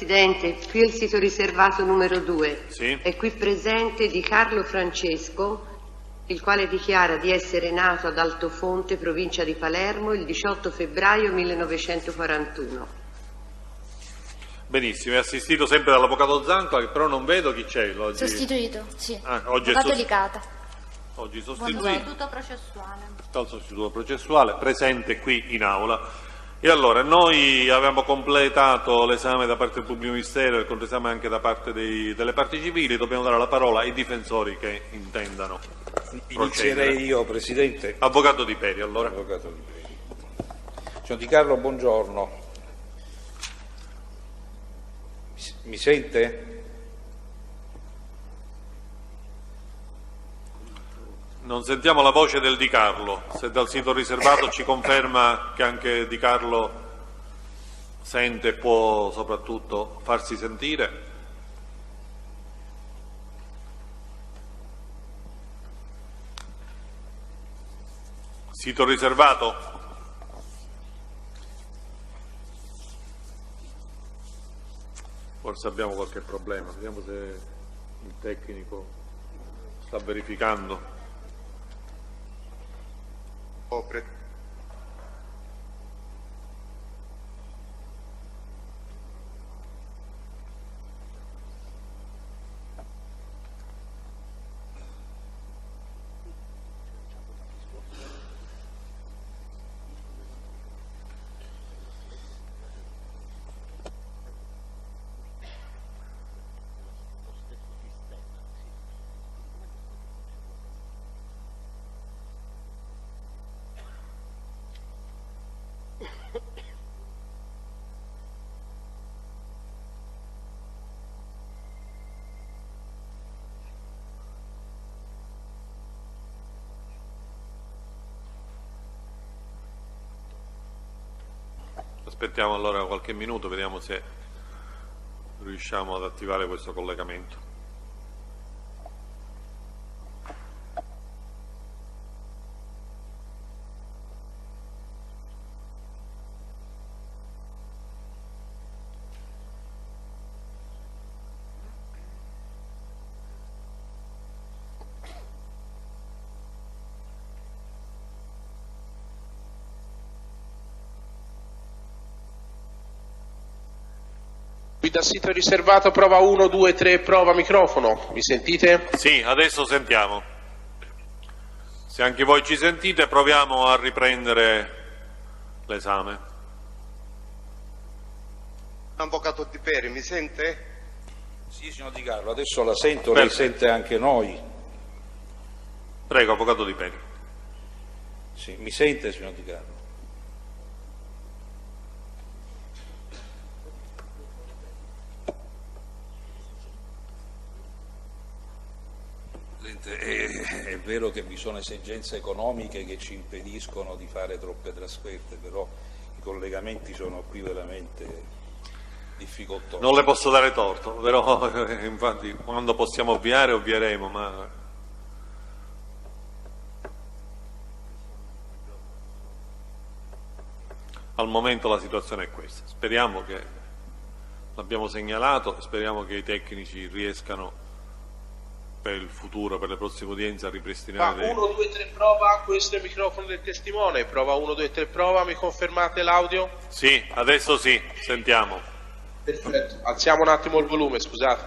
Presidente, qui è il sito riservato numero 2. Sì. È qui presente Di Carlo Francesco, il quale dichiara di essere nato ad Altofonte, provincia di Palermo, il 18 febbraio 1941. Benissimo, è assistito sempre dall'avvocato Zanca, che però non vedo chi c'è oggi. Sostituito, sì. Oggi Avvocato Licata. Oggi Buon sostituito sostituto processuale. dal sostituto processuale, presente qui in aula. E allora, noi abbiamo completato l'esame da parte del pubblico ministero e il controesame anche da parte delle parti civili. Dobbiamo dare la parola ai difensori che intendano procedere. Inizierei io, Presidente. Avvocato Di Peri, allora. Avvocato Di Peri. Signor Di Carlo, buongiorno. Mi sente? Non sentiamo la voce del Di Carlo. Se dal sito riservato ci conferma che anche Di Carlo sente e può soprattutto farsi sentire. Sito riservato? Forse abbiamo qualche problema, vediamo se il tecnico sta verificando. Aspettiamo allora qualche minuto, vediamo se riusciamo ad attivare questo collegamento. Qui dal sito riservato prova 1, 2, 3, prova microfono. Mi sentite? Sì, adesso sentiamo. Se anche voi ci sentite, proviamo a riprendere l'esame. Avvocato Di Peri, mi sente? Sì, signor Di Carlo, adesso la sento, lei sente anche noi. Prego, avvocato Di Peri. Sì, mi sente, signor Di Carlo? È vero che vi sono esigenze economiche che ci impediscono di fare troppe trasferte, però i collegamenti sono qui veramente difficoltosi. Non le posso dare torto, però infatti quando possiamo ovviare ovvieremo, ma al momento la situazione è questa. Speriamo che l'abbiamo segnalato e speriamo che i tecnici riescano per il futuro, per le prossime udienze, a ripristinare. 1, 2, 3, prova, questo è il microfono del testimone. Prova 1, 2, 3, prova, mi confermate l'audio? Sì, adesso sì, sentiamo. Perfetto, alziamo un attimo il volume, scusate.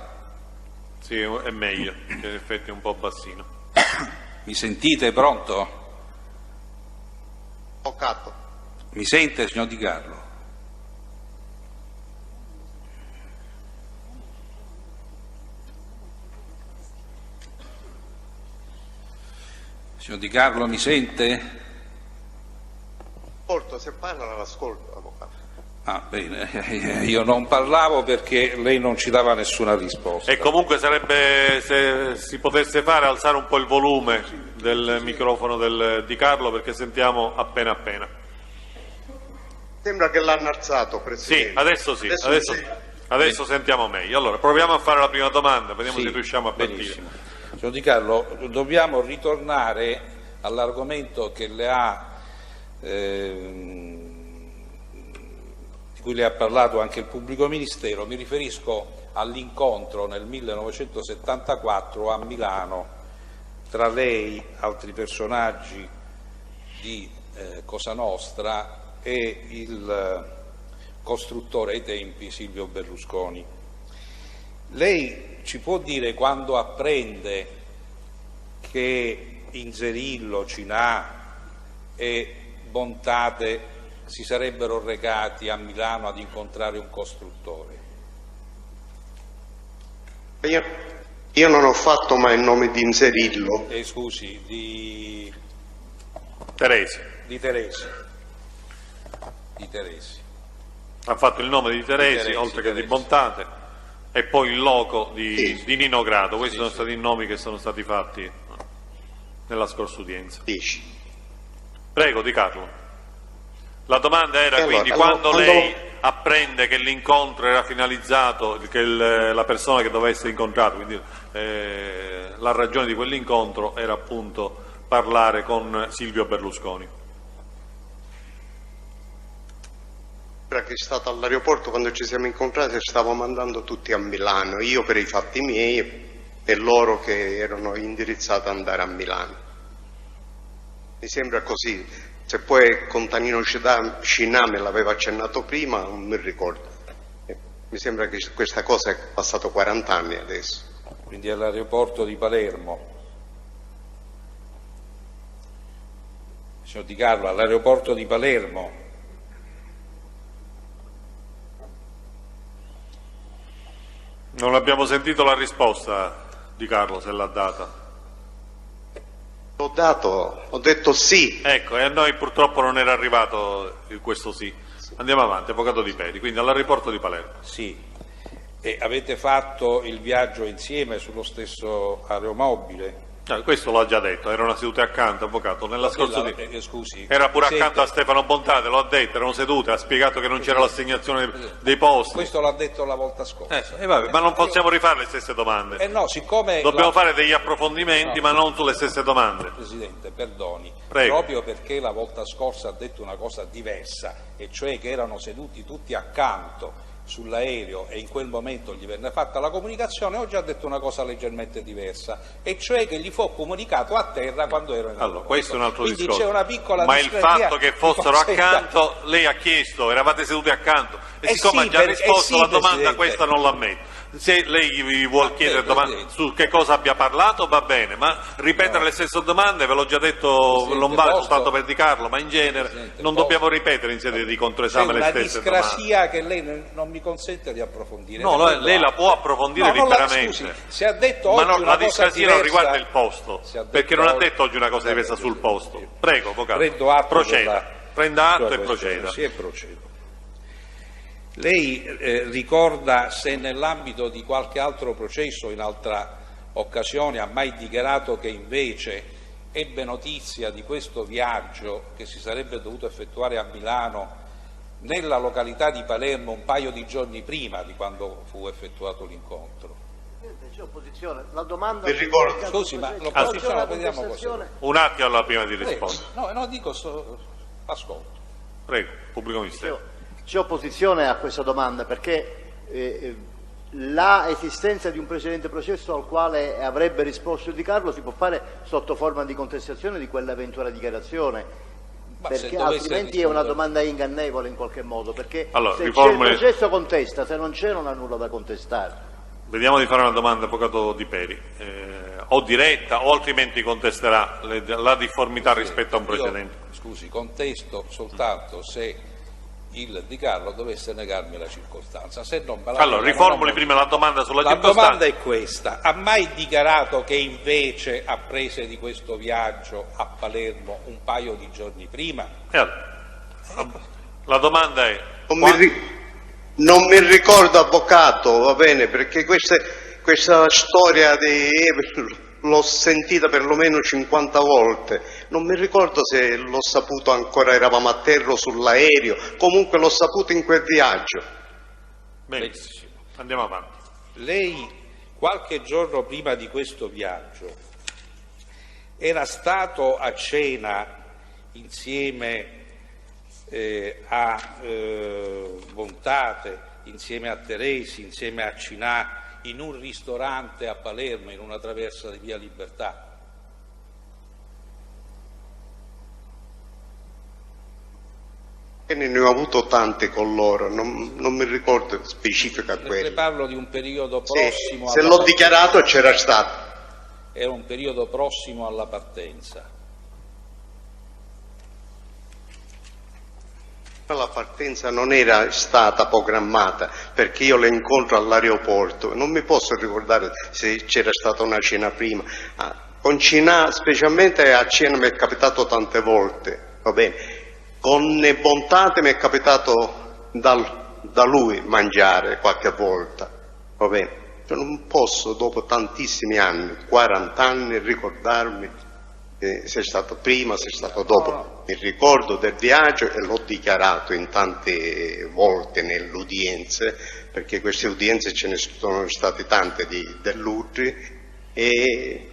Sì, è meglio, che in effetti è un po' bassino. Mi sentite? Pronto? Avvocato. Mi sente, signor Di Carlo? Signor Di Carlo, mi sente? Ascolto, se parla l'ascolto, avvocato. Ah, bene, io non parlavo perché lei non ci dava nessuna risposta. E comunque sarebbe, se si potesse fare, alzare un po' il volume del microfono Di Carlo, perché sentiamo appena appena. Sembra che l'hanno alzato, Presidente. Sì, adesso sì, adesso sentiamo meglio. Allora, proviamo a fare la prima domanda, vediamo se riusciamo a partire. Benissimo. Signor Di Carlo, dobbiamo ritornare all'argomento che le ha cui le ha parlato anche il pubblico ministero, mi riferisco all'incontro nel 1974 a Milano tra lei, altri personaggi di Cosa Nostra e il costruttore ai tempi Silvio Berlusconi. Lei ci può dire quando apprende che Inzerillo, Cinà e Bontate si sarebbero recati a Milano ad incontrare un costruttore? Io non ho fatto mai il nome di Inzerillo. Scusi, di Teresi. Di Teresi. Ha fatto il nome di Teresi, oltre che di Bontate, e poi il loco di Nino Grado. Questi sono stati i nomi che sono stati fatti nella scorsa udienza. Dici. Prego, Di Carlo. La domanda era quindi quando lei apprende che l'incontro era finalizzato, che la persona che doveva essere incontrata, quindi la ragione di quell'incontro era appunto parlare con Silvio Berlusconi. Che è stato all'aeroporto quando ci siamo incontrati, stavamo andando tutti a Milano, io per i fatti miei e loro che erano indirizzati ad andare a Milano. Mi sembra così. Se poi con Tanino Cinà me l'aveva accennato prima, non mi ricordo. Mi sembra che questa cosa è passato 40 anni adesso. Quindi all'aeroporto di Palermo. Signor Di Carlo, all'aeroporto di Palermo. Non abbiamo sentito la risposta, Di Carlo, se l'ha data. Ho detto sì. Ecco, e a noi purtroppo non era arrivato questo sì. Andiamo avanti, avvocato Di Peri, quindi all'aeroporto di Palermo. Sì, e avete fatto il viaggio insieme sullo stesso aeromobile? Questo l'ha già detto, erano seduti accanto, avvocato, nella scorsa scusi, era pure Presidente, accanto a Stefano Bontate, l'ho detto, erano sedute, ha spiegato che non c'era l'assegnazione dei posti. Questo l'ha detto la volta scorsa. Vabbè, ma non possiamo rifare le stesse domande. No, siccome dobbiamo fare degli approfondimenti, ma non sulle stesse domande. Presidente, perdoni, Prego. Proprio perché la volta scorsa ha detto una cosa diversa, e cioè che erano seduti tutti accanto sull'aereo e in quel momento gli venne fatta la comunicazione, oggi ha detto una cosa leggermente diversa, e cioè che gli fu comunicato a terra quando ero in aeroporto. Allora, questo è un altro Quindi discorso. c'è una piccola ma il fatto che fossero accanto, consenta... lei ha chiesto, eravate seduti accanto, e siccome sì, ha già risposto la domanda, Presidente. Questa non l'ammetto. Se lei gli vuol chiedere domande su che cosa abbia parlato, va bene, ma ripetere le stesse domande, ve l'ho già detto, Presidente, non vale soltanto per Di Carlo, ma in genere Presidente, non dobbiamo ripetere in sede di controesame le stesse domande. C'è una discrasia che lei non mi consente di approfondire. No, lei la può approfondire liberamente. Scusi, se ha detto ma oggi no, una la cosa discrasia diversa, non riguarda il posto, perché non ha detto oggi una cosa diversa sul posto. Prego, avvocato, prendo atto proceda, prenda atto e proceda. Sì, e procedo. Lei ricorda se nell'ambito di qualche altro processo, in altra occasione, ha mai dichiarato che invece ebbe notizia di questo viaggio che si sarebbe dovuto effettuare a Milano nella località di Palermo un paio di giorni prima di quando fu effettuato l'incontro? C'è opposizione. La domanda Mi ricordo. Scusi, ma l'opposizione la vediamo così. Un attimo alla prima di rispondere. No, dico, ascolto. Prego, pubblico ministero. C'è opposizione a questa domanda perché la esistenza di un precedente processo al quale avrebbe risposto Di Carlo si può fare sotto forma di contestazione di quell'eventuale dichiarazione, perché altrimenti è una domanda ingannevole in qualche modo, perché allora, se c'è il processo contesta, se non c'è non ha nulla da contestare. Vediamo di fare una domanda, avvocato Di Peri, o diretta o altrimenti contesterà la difformità rispetto a un precedente. Scusi, contesto soltanto se il Di Carlo dovesse negarmi la circostanza. Se non me la allora, riformuli prima la domanda sulla circostanza. La domanda è questa: ha mai dichiarato che invece apprese di questo viaggio a Palermo un paio di giorni prima? La domanda è... Non mi ricordo, avvocato, va bene, perché questa storia l'ho sentita perlomeno 50 volte, non mi ricordo se l'ho saputo ancora, eravamo a terra o sull'aereo, comunque l'ho saputo in quel viaggio. Benissimo, andiamo avanti. Lei qualche giorno prima di questo viaggio era stato a cena insieme a Bontate, insieme a Teresi, insieme a Cinà, in un ristorante a Palermo, in una traversa di via Libertà. Ne ho avuto tante con loro, non mi ricordo specifica quella. Le parlo di un periodo prossimo. Se l'ho dichiarato c'era stato. Era un periodo prossimo alla partenza. La partenza non era stata programmata perché io le incontro all'aeroporto, non mi posso ricordare se c'era stata una cena prima. Con Cinà, specialmente a cena, mi è capitato tante volte, va bene. Con Bontate mi è capitato da lui mangiare qualche volta, va bene. Io non posso, dopo tantissimi anni, 40 anni, ricordarmi se è stato prima, se è stato dopo. Mi ricordo del viaggio e l'ho dichiarato in tante volte nelle udienze, perché queste udienze ce ne sono state tante dell'Utri e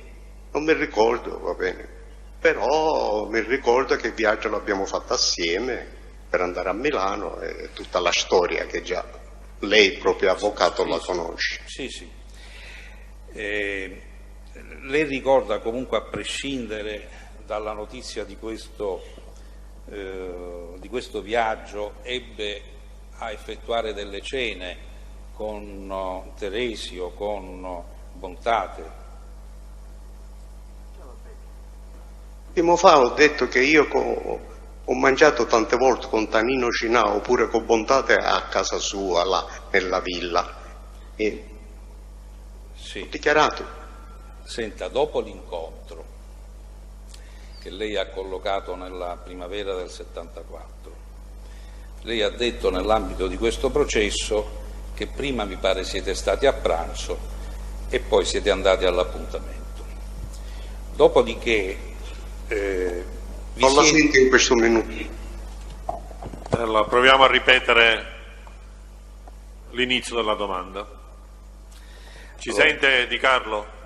non mi ricordo, va bene. Però mi ricordo che il viaggio l'abbiamo fatto assieme per andare a Milano e tutta la storia che già lei, proprio avvocato, la conosce. Sì, sì. Lei ricorda comunque, a prescindere dalla notizia di questo viaggio, ebbe a effettuare delle cene con Teresi o con Bontate? Prima fa ho detto che io ho mangiato tante volte con Tanino Cinà oppure con Bontate a casa sua, là nella villa. E sì. Ho dichiarato. Senta, dopo l'incontro che lei ha collocato nella primavera del 74, lei ha detto nell'ambito di questo processo che prima, mi pare, siete stati a pranzo e poi siete andati all'appuntamento. Dopodiché non la sento in questo minuto. Allora, proviamo a ripetere l'inizio della domanda. Ci sente, Di Carlo?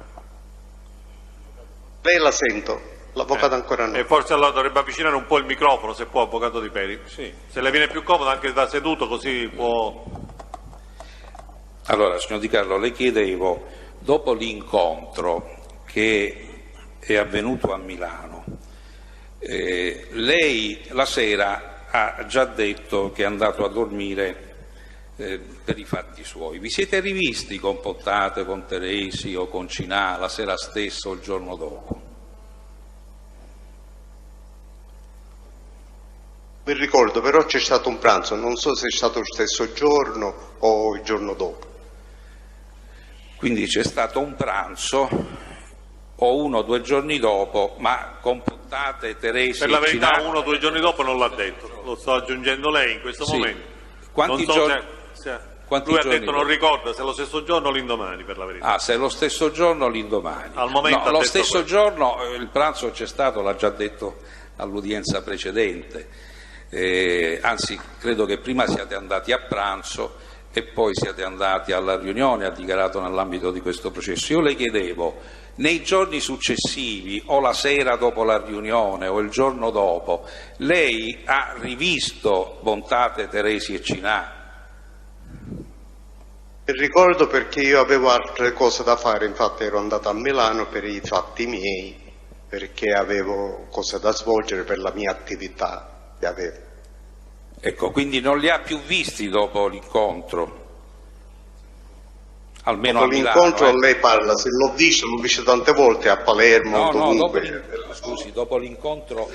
Lei la sento, l'avvocato ancora no. E forse allora dovrebbe avvicinare un po' il microfono, se può, avvocato Di Peri. Sì. Se le viene più comodo anche da seduto, così può... Allora, signor Di Carlo, le chiedevo, dopo l'incontro che è avvenuto a Milano, lei la sera ha già detto che è andato a dormire per i fatti suoi. Vi siete rivisti con Bontate, con Teresi o con Cinà la sera stessa o il giorno dopo? Mi ricordo, però c'è stato un pranzo, non so se è stato lo stesso giorno o il giorno dopo. Quindi c'è stato un pranzo o 1 o 2 giorni dopo, ma con Bontate, Teresi Per la e verità Cinà... 1 o 2 giorni dopo non l'ha detto, lo sto aggiungendo lei in questo Sì. momento. Quanti non so giorni... lui ha detto non ricorda se è lo stesso giorno o l'indomani, per la verità. Ah, se è lo stesso giorno o l'indomani. Al momento ha lo detto stesso questo. giorno il pranzo c'è stato, l'ha già detto all'udienza precedente. Anzi, credo che prima siate andati a pranzo e poi siete andati alla riunione, ha dichiarato nell'ambito di questo processo. Io le chiedevo, nei giorni successivi o la sera dopo la riunione o il giorno dopo, lei ha rivisto Bontate, Teresi e Cinà? Mi ricordo perché io avevo altre cose da fare, infatti ero andato a Milano per i fatti miei, perché avevo cose da svolgere per la mia attività che avevo. Ecco, quindi non li ha più visti dopo l'incontro? Almeno dopo a Milano, l'incontro lei parla, se l'ho visto tante volte a Palermo, dovunque. Dopo l'incontro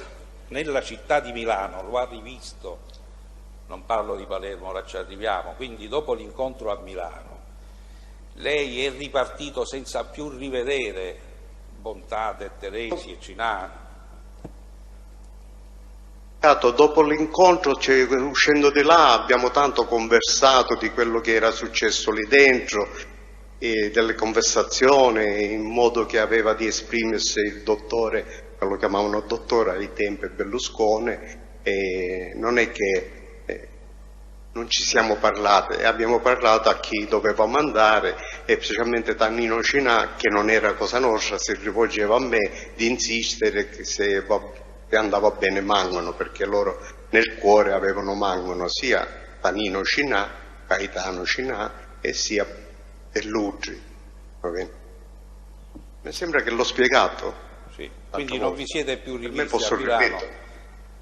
nella città di Milano, lo ha rivisto? Non parlo di Palermo, ora ci arriviamo. Quindi dopo l'incontro a Milano, lei è ripartito senza più rivedere Bontate, Teresi e Cinà? Dopo l'incontro, uscendo di là, abbiamo tanto conversato di quello che era successo lì dentro, e delle conversazioni, in modo che aveva di esprimersi il dottore, lo chiamavano dottore ai tempi, Berlusconi, e non è che non ci siamo parlati, abbiamo parlato a chi dovevamo andare, e specialmente Tannino Cinà, che non era cosa nostra, si rivolgeva a me di insistere che se andava bene Mangano, perché loro nel cuore avevano Mangono sia Tanino Cinà, Gaetano Cinà e sia Bellucci. Va bene? Mi sembra che l'ho spiegato. Sì. Quindi non vi siete più rivisti posso a Milano. ripetere.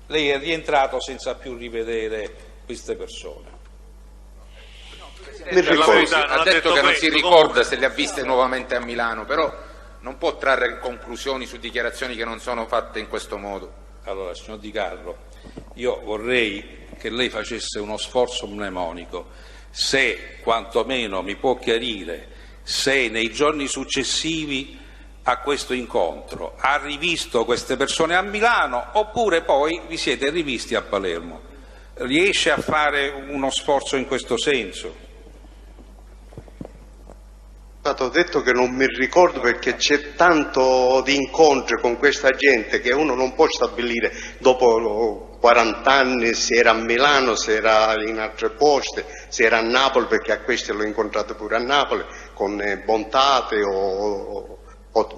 Lei è rientrato senza più rivedere queste persone. Mi ricordo. Ha detto che non si ricorda se le ha viste nuovamente a Milano, però non può trarre conclusioni su dichiarazioni che non sono fatte in questo modo. Allora, signor Di Carlo, io vorrei che lei facesse uno sforzo mnemonico, se quantomeno mi può chiarire se nei giorni successivi a questo incontro ha rivisto queste persone a Milano oppure poi vi siete rivisti a Palermo. Riesce a fare uno sforzo in questo senso? Ho detto che non mi ricordo perché c'è tanto di incontri con questa gente che uno non può stabilire dopo 40 anni se era a Milano, se era in altre poste, se era a Napoli, perché a questi l'ho incontrato pure a Napoli con Bontate o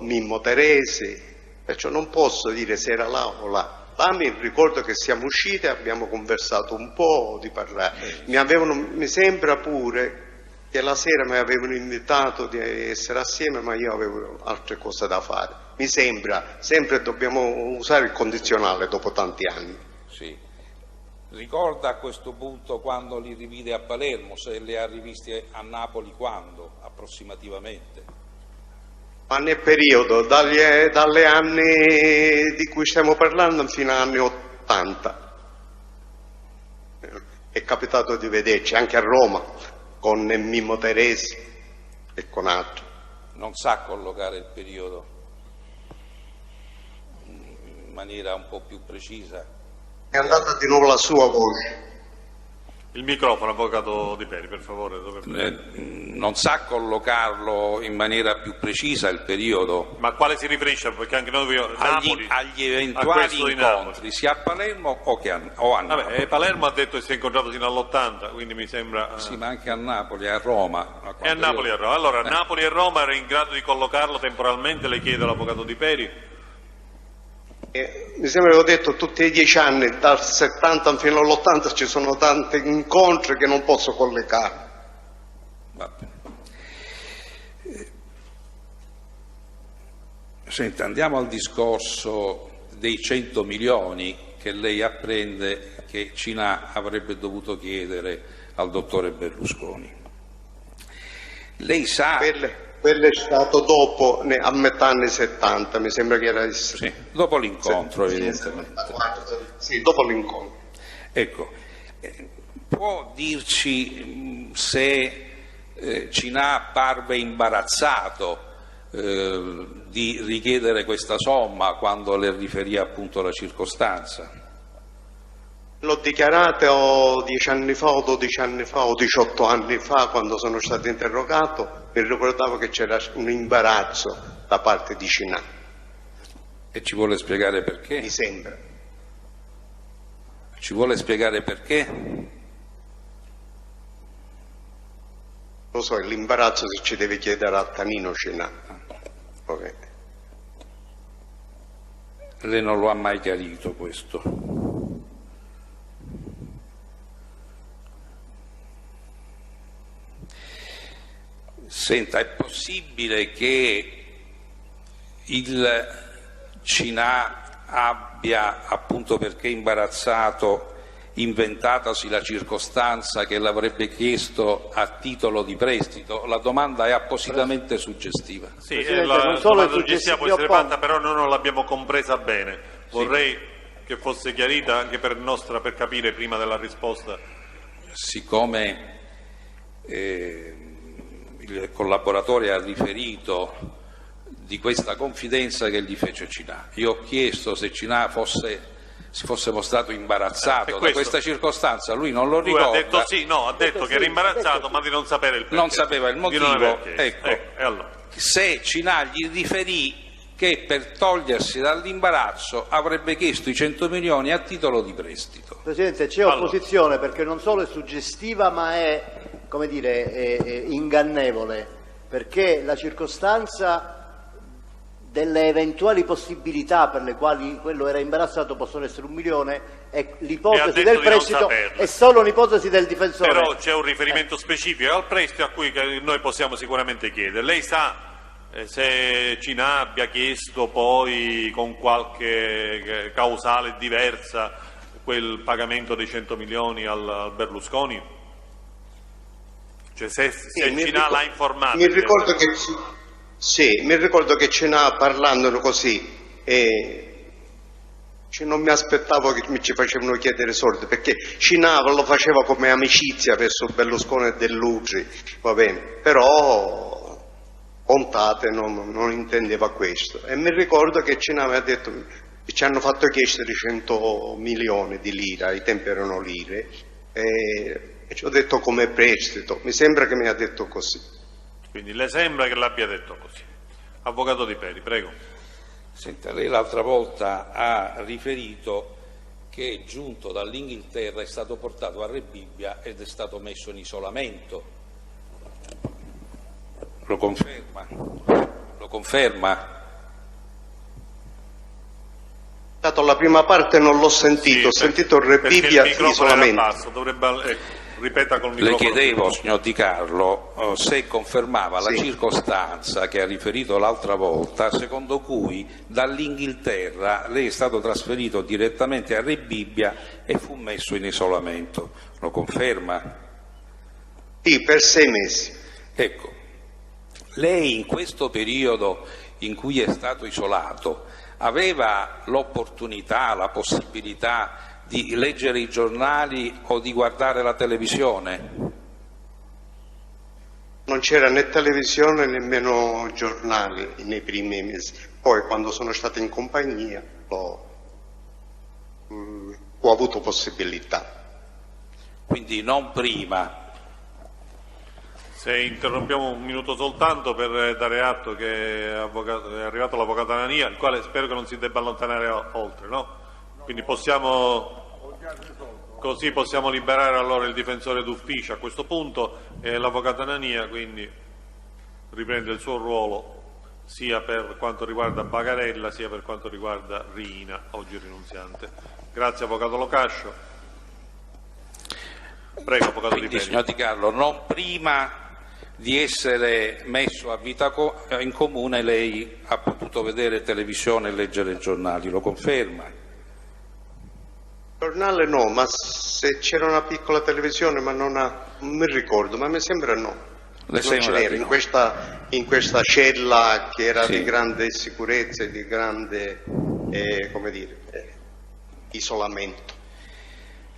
Mimmo Teresi, perciò non posso dire se era là o là. Là mi ricordo che siamo usciti e abbiamo conversato un po' di parlare. Mi sembra pure che la sera mi avevano invitato di essere assieme, ma io avevo altre cose da fare. Mi sembra, sempre dobbiamo usare il condizionale dopo tanti anni. Sì. Ricorda a questo punto quando li rivide a Palermo, se le ha rivisti a Napoli quando, approssimativamente? Ma nel periodo, dalle anni di cui stiamo parlando fino agli anni 80. È capitato di vederci anche a Roma, con Mimmo Teresi e con altri. Non sa collocare il periodo in maniera un po' più precisa? È andata di nuovo la sua voce. Il microfono, avvocato Di Peri, per favore. Non sa collocarlo in maniera più precisa il periodo? Ma a quale si riferisce? Perché anche noi Napoli, agli eventuali incontri, sia a Palermo o a Napoli. Vabbè, Palermo ha detto che si è incontrato fino all'80, quindi mi sembra... Sì, ma anche a Napoli, a Roma. E a Napoli e a Roma. Allora, Napoli e Roma era in grado di collocarlo temporalmente, le chiede l'avvocato Di Peri? Mi sembra che ho detto tutti i 10 anni, dal 70 fino all'80 ci sono tanti incontri che non posso collegare. Senta, andiamo al discorso dei 100 milioni che lei apprende che Cinà avrebbe dovuto chiedere al dottore Berlusconi. Lei sa... Quello è stato dopo, a metà anni 70, mi sembra che era... Sì, dopo l'incontro, evidentemente. Sì, dopo l'incontro. Ecco, può dirci se Cinà parve imbarazzato di richiedere questa somma quando le riferì appunto la circostanza? L'ho dichiarato 10 anni fa o 12 anni fa o 18 anni fa quando sono stato interrogato, mi ricordavo che c'era un imbarazzo da parte di Cinà. E ci vuole spiegare perché? Mi sembra. Ci vuole spiegare perché? Lo so, l'imbarazzo si ci deve chiedere a Tanino Cinà. Okay. Lei non lo ha mai chiarito questo? Senta, è possibile che il Cinà abbia, appunto perché imbarazzato, inventatasi la circostanza che l'avrebbe chiesto a titolo di prestito? La domanda è appositamente suggestiva. Sì, la domanda suggestiva può essere fatta, però noi non l'abbiamo compresa bene. Vorrei che fosse chiarita anche per capire prima della risposta. Siccome il collaboratore ha riferito di questa confidenza che gli fece Cinà, io ho chiesto se Cinà si fosse mostrato imbarazzato da questa circostanza, lui non lo ricorda. Lui ha detto sì, no, ha detto che era imbarazzato, ma di non sapere il perché. Non sapeva il motivo. Ecco, allora. Se Cinà gli riferì che per togliersi dall'imbarazzo avrebbe chiesto i 100 milioni a titolo di prestito. Presidente, c'è opposizione perché non solo è suggestiva ma è, come dire, è ingannevole, perché la circostanza delle eventuali possibilità per le quali quello era imbarazzato possono essere 1 milione e l'ipotesi del prestito è solo un'ipotesi del difensore. Però c'è un riferimento specifico al prestito a cui noi possiamo sicuramente chiedere. Lei sa se Cinà abbia chiesto poi con qualche causale diversa quel pagamento dei 100 milioni al Berlusconi? Cioè se Cinà l'ha informato? Mi ricordo che Cinà, parlandone così, non mi aspettavo che mi ci facevano chiedere soldi, perché Cinà lo faceva come amicizia verso Berlusconi e Dell'Utri, va bene, però Contate non intendeva questo. E mi ricordo che Cinà mi ha detto che ci hanno fatto chiedere 100 milioni di lire, ai tempi erano lire, e ci ho detto come prestito, mi sembra che mi ha detto così. Quindi le sembra che l'abbia detto così. Avvocato Di Peri, prego. Senta, lei l'altra volta ha riferito che giunto dall'Inghilterra è stato portato a Rebibbia ed è stato messo in isolamento. Lo conferma? Lo conferma? Dato la prima parte non l'ho sentito, ho sentito Rebibbia in isolamento. Ripeta col Le microfono. chiedevo, signor Di Carlo, se confermava la circostanza che ha riferito l'altra volta, secondo cui dall'Inghilterra lei è stato trasferito direttamente a Rebibbia e fu messo in isolamento. Lo conferma? Sì, per 6 mesi. Ecco, lei in questo periodo in cui è stato isolato aveva l'opportunità, la possibilità di leggere i giornali o di guardare la televisione? Non c'era né televisione nemmeno giornali nei primi mesi. Poi quando sono stato in compagnia ho avuto possibilità. Quindi non prima. Se interrompiamo un minuto soltanto per dare atto che è arrivato l'avvocato Anania, il quale spero che non si debba allontanare oltre, no? Quindi così possiamo liberare allora il difensore d'ufficio a questo punto e l'avvocato Anania quindi riprende il suo ruolo sia per quanto riguarda Bagarella sia per quanto riguarda Riina, oggi rinunziante. Grazie avvocato Locascio. Prego avvocato Di Peri. Signor Di Carlo, non prima di essere messo a vita in comune lei ha potuto vedere televisione e leggere i giornali, lo conferma? Giornale no, ma se c'era una piccola televisione, ma non mi ricordo, ma mi sembra no. Le non c'era, no. in questa cella che era sì, di grande sicurezza e di grande isolamento.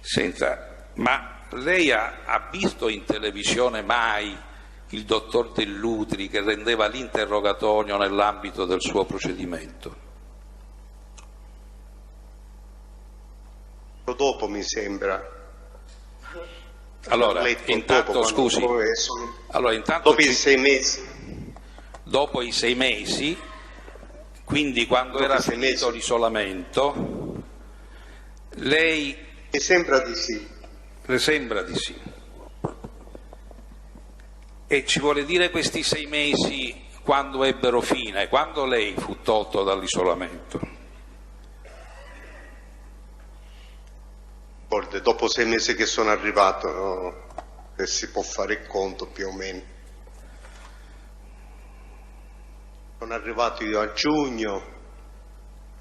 Senta, ma lei ha visto in televisione mai il dottor Dell'Utri che rendeva l'interrogatorio nell'ambito del suo procedimento? Dopo mi sembra. Allora, intanto dopo, scusi, allora, intanto dopo i 6 mesi. Dopo i 6 mesi, quindi quando Dopo era 6 finito mesi. l'isolamento, lei... Mi sembra di sì. Le sembra di sì. E ci vuole dire questi 6 mesi quando ebbero fine, quando lei fu tolto dall'isolamento? Dopo 6 mesi che sono arrivato, no? E si può fare il conto più o meno. Sono arrivato io a giugno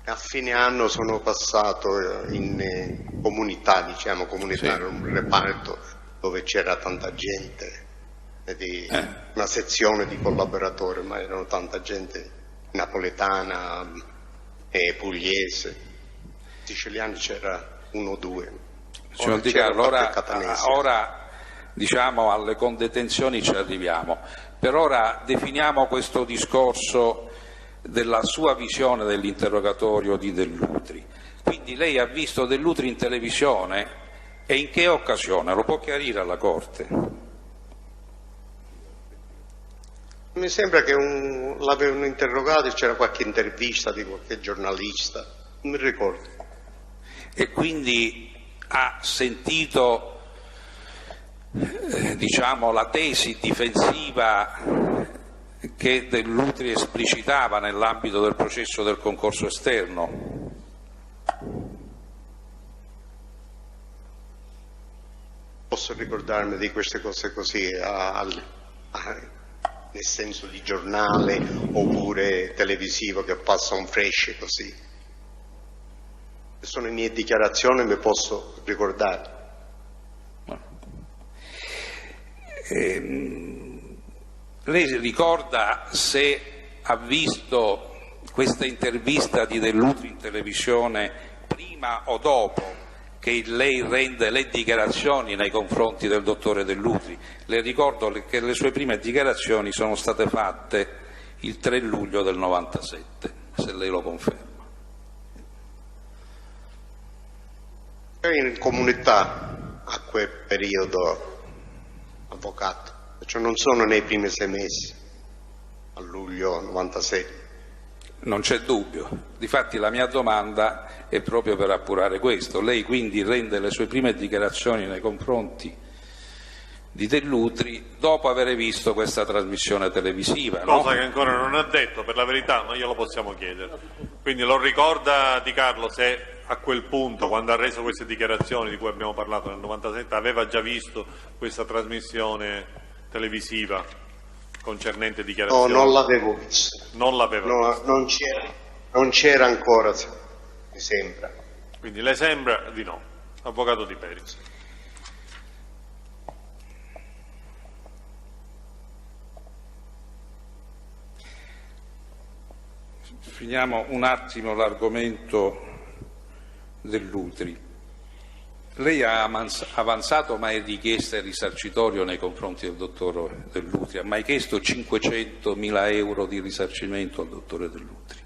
e a fine anno sono passato in comunità, diciamo comunitario, sì, un reparto dove c'era tanta gente, una sezione di collaboratori, ma erano tanta gente napoletana e pugliese, siciliani c'era 1 o 2. Signor Di Carlo, ora diciamo alle condetenzioni ci arriviamo, per ora definiamo questo discorso della sua visione dell'interrogatorio di Dell'Utri. Quindi lei ha visto Dell'Utri in televisione e in che occasione? Lo può chiarire alla Corte? Mi sembra che l'avevano interrogato e c'era qualche intervista di qualche giornalista, non mi ricordo. E quindi ha sentito diciamo la tesi difensiva che Dell'Utri esplicitava nell'ambito del processo del concorso esterno. Posso ricordarmi di queste cose così, nel senso di giornale oppure televisivo che passa un flash così. Sono le mie dichiarazioni, mi posso ricordare. Lei ricorda se ha visto questa intervista di Dell'Utri in televisione prima o dopo che lei rende le dichiarazioni nei confronti del dottore Dell'Utri? Le ricordo che le sue prime dichiarazioni sono state fatte il 3 luglio del 97, se lei lo conferma. Ero in comunità a quel periodo, avvocato, cioè non sono nei primi 6 mesi, a luglio 96. Non c'è dubbio, difatti la mia domanda è proprio per appurare questo. Lei quindi rende le sue prime dichiarazioni nei confronti di Dell'Utri dopo aver visto questa trasmissione televisiva, no? Cosa che ancora non ha detto, per la verità, ma glielo possiamo chiedere. Quindi lo ricorda Di Carlo se a quel punto, quando ha reso queste dichiarazioni di cui abbiamo parlato nel 97, aveva già visto questa trasmissione televisiva concernente dichiarazioni? No, non l'avevo visto. Non l'aveva visto. Non c'era ancora, mi sembra. Quindi le sembra di no, avvocato Di Peris. Finiamo un attimo l'argomento Dell'Utri. Lei ha avanzato mai richieste risarcitorio nei confronti del dottore Dell'Utri? Ha mai chiesto 500.000 euro di risarcimento al dottore Dell'Utri?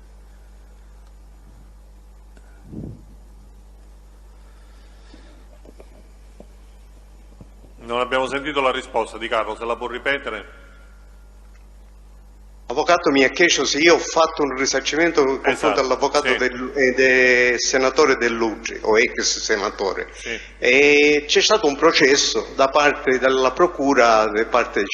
Non abbiamo sentito la risposta Di Carlo, se la può ripetere? L'avvocato mi ha chiesto se io ho fatto un risarcimento nei confronti dell'avvocato sì. del senatore Dell'Utri, o ex senatore. Sì. E c'è stato un processo da parte della procura, da parte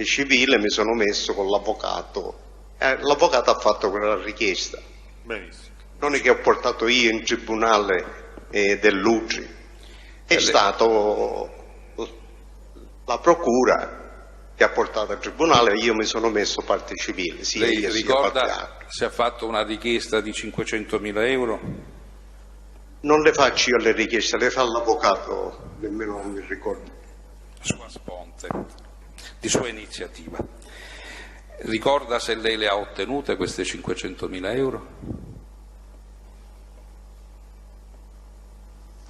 civile, mi sono messo con l'avvocato. L'avvocato ha fatto quella richiesta. Benissimo. Non è che ho portato io in tribunale Dell'Utri, è stato la procura che ha portato al tribunale, io mi sono messo parte civile. Sì, lei ricorda se ha fatto una richiesta di 500.000 euro? Non le faccio io le richieste, le fa l'avvocato, nemmeno non mi ricordo. Sua sponte, di sua iniziativa. Ricorda se lei le ha ottenute queste 500.000 euro?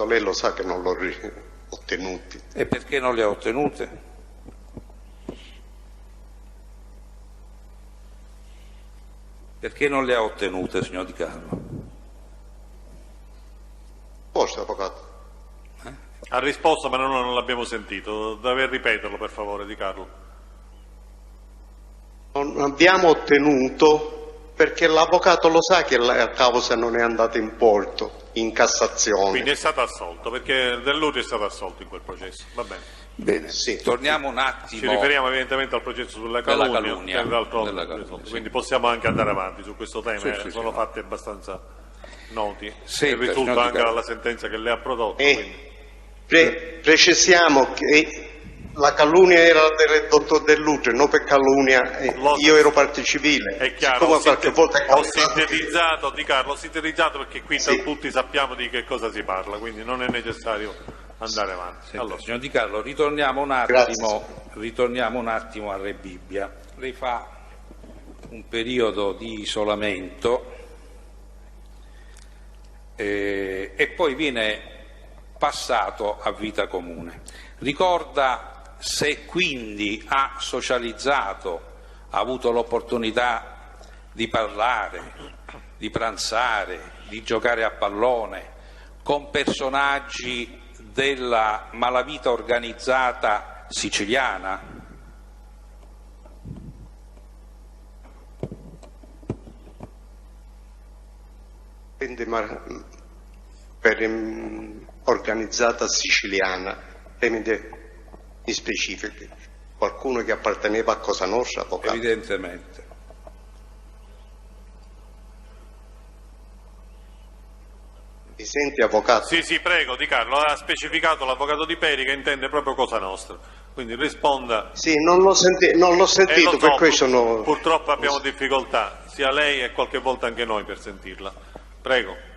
Lei lo sa che non l'ho ottenuti. E perché non le ha ottenute? Perché non le ha ottenute, signor Di Carlo? Forse, avvocato. Ha risposto, ma non l'abbiamo sentito. Deve ripeterlo, per favore, Di Carlo. Non abbiamo ottenuto perché l'avvocato lo sa che la causa non è andata in porto, in Cassazione. Quindi è stato assolto, perché Dell'Utri è stato assolto in quel processo. Va bene. Bene, sì. Torniamo un attimo. Ci riferiamo evidentemente al processo sulla calunnia, sì. Quindi possiamo anche andare avanti su questo tema, Sì, sono sì. fatti abbastanza noti, Senta, e risulta signor Di anche Carlo. dalla sentenza che lei ha prodotto. Precisiamo che la calunnia era del dottor Dell'Utri, non per calunnia, io ero parte civile. È chiaro, Siccome qualche volta è ho capitato sintetizzato, Di Carlo, ho sintetizzato perché qui Sì. tutti sappiamo di che cosa si parla, quindi non è necessario andare avanti. Senta, Allora, signor Di Carlo, ritorniamo un attimo a Re Bibbia. Lei fa un periodo di isolamento e poi viene passato a vita comune. Ricorda se quindi ha socializzato, ha avuto l'opportunità di parlare, di pranzare, di giocare a pallone con personaggi della malavita organizzata siciliana? per organizzata siciliana, mi specifichi, qualcuno che apparteneva a Cosa Nostra, avvocato? Evidentemente. Mi senti, avvocato? Sì, prego, Di Carlo, ha specificato l'avvocato Di Peri che intende proprio Cosa Nostra, quindi risponda. Sì, non l'ho sentito, lo per so, questo sono... purtroppo abbiamo difficoltà, sia lei e qualche volta anche noi per sentirla. Prego.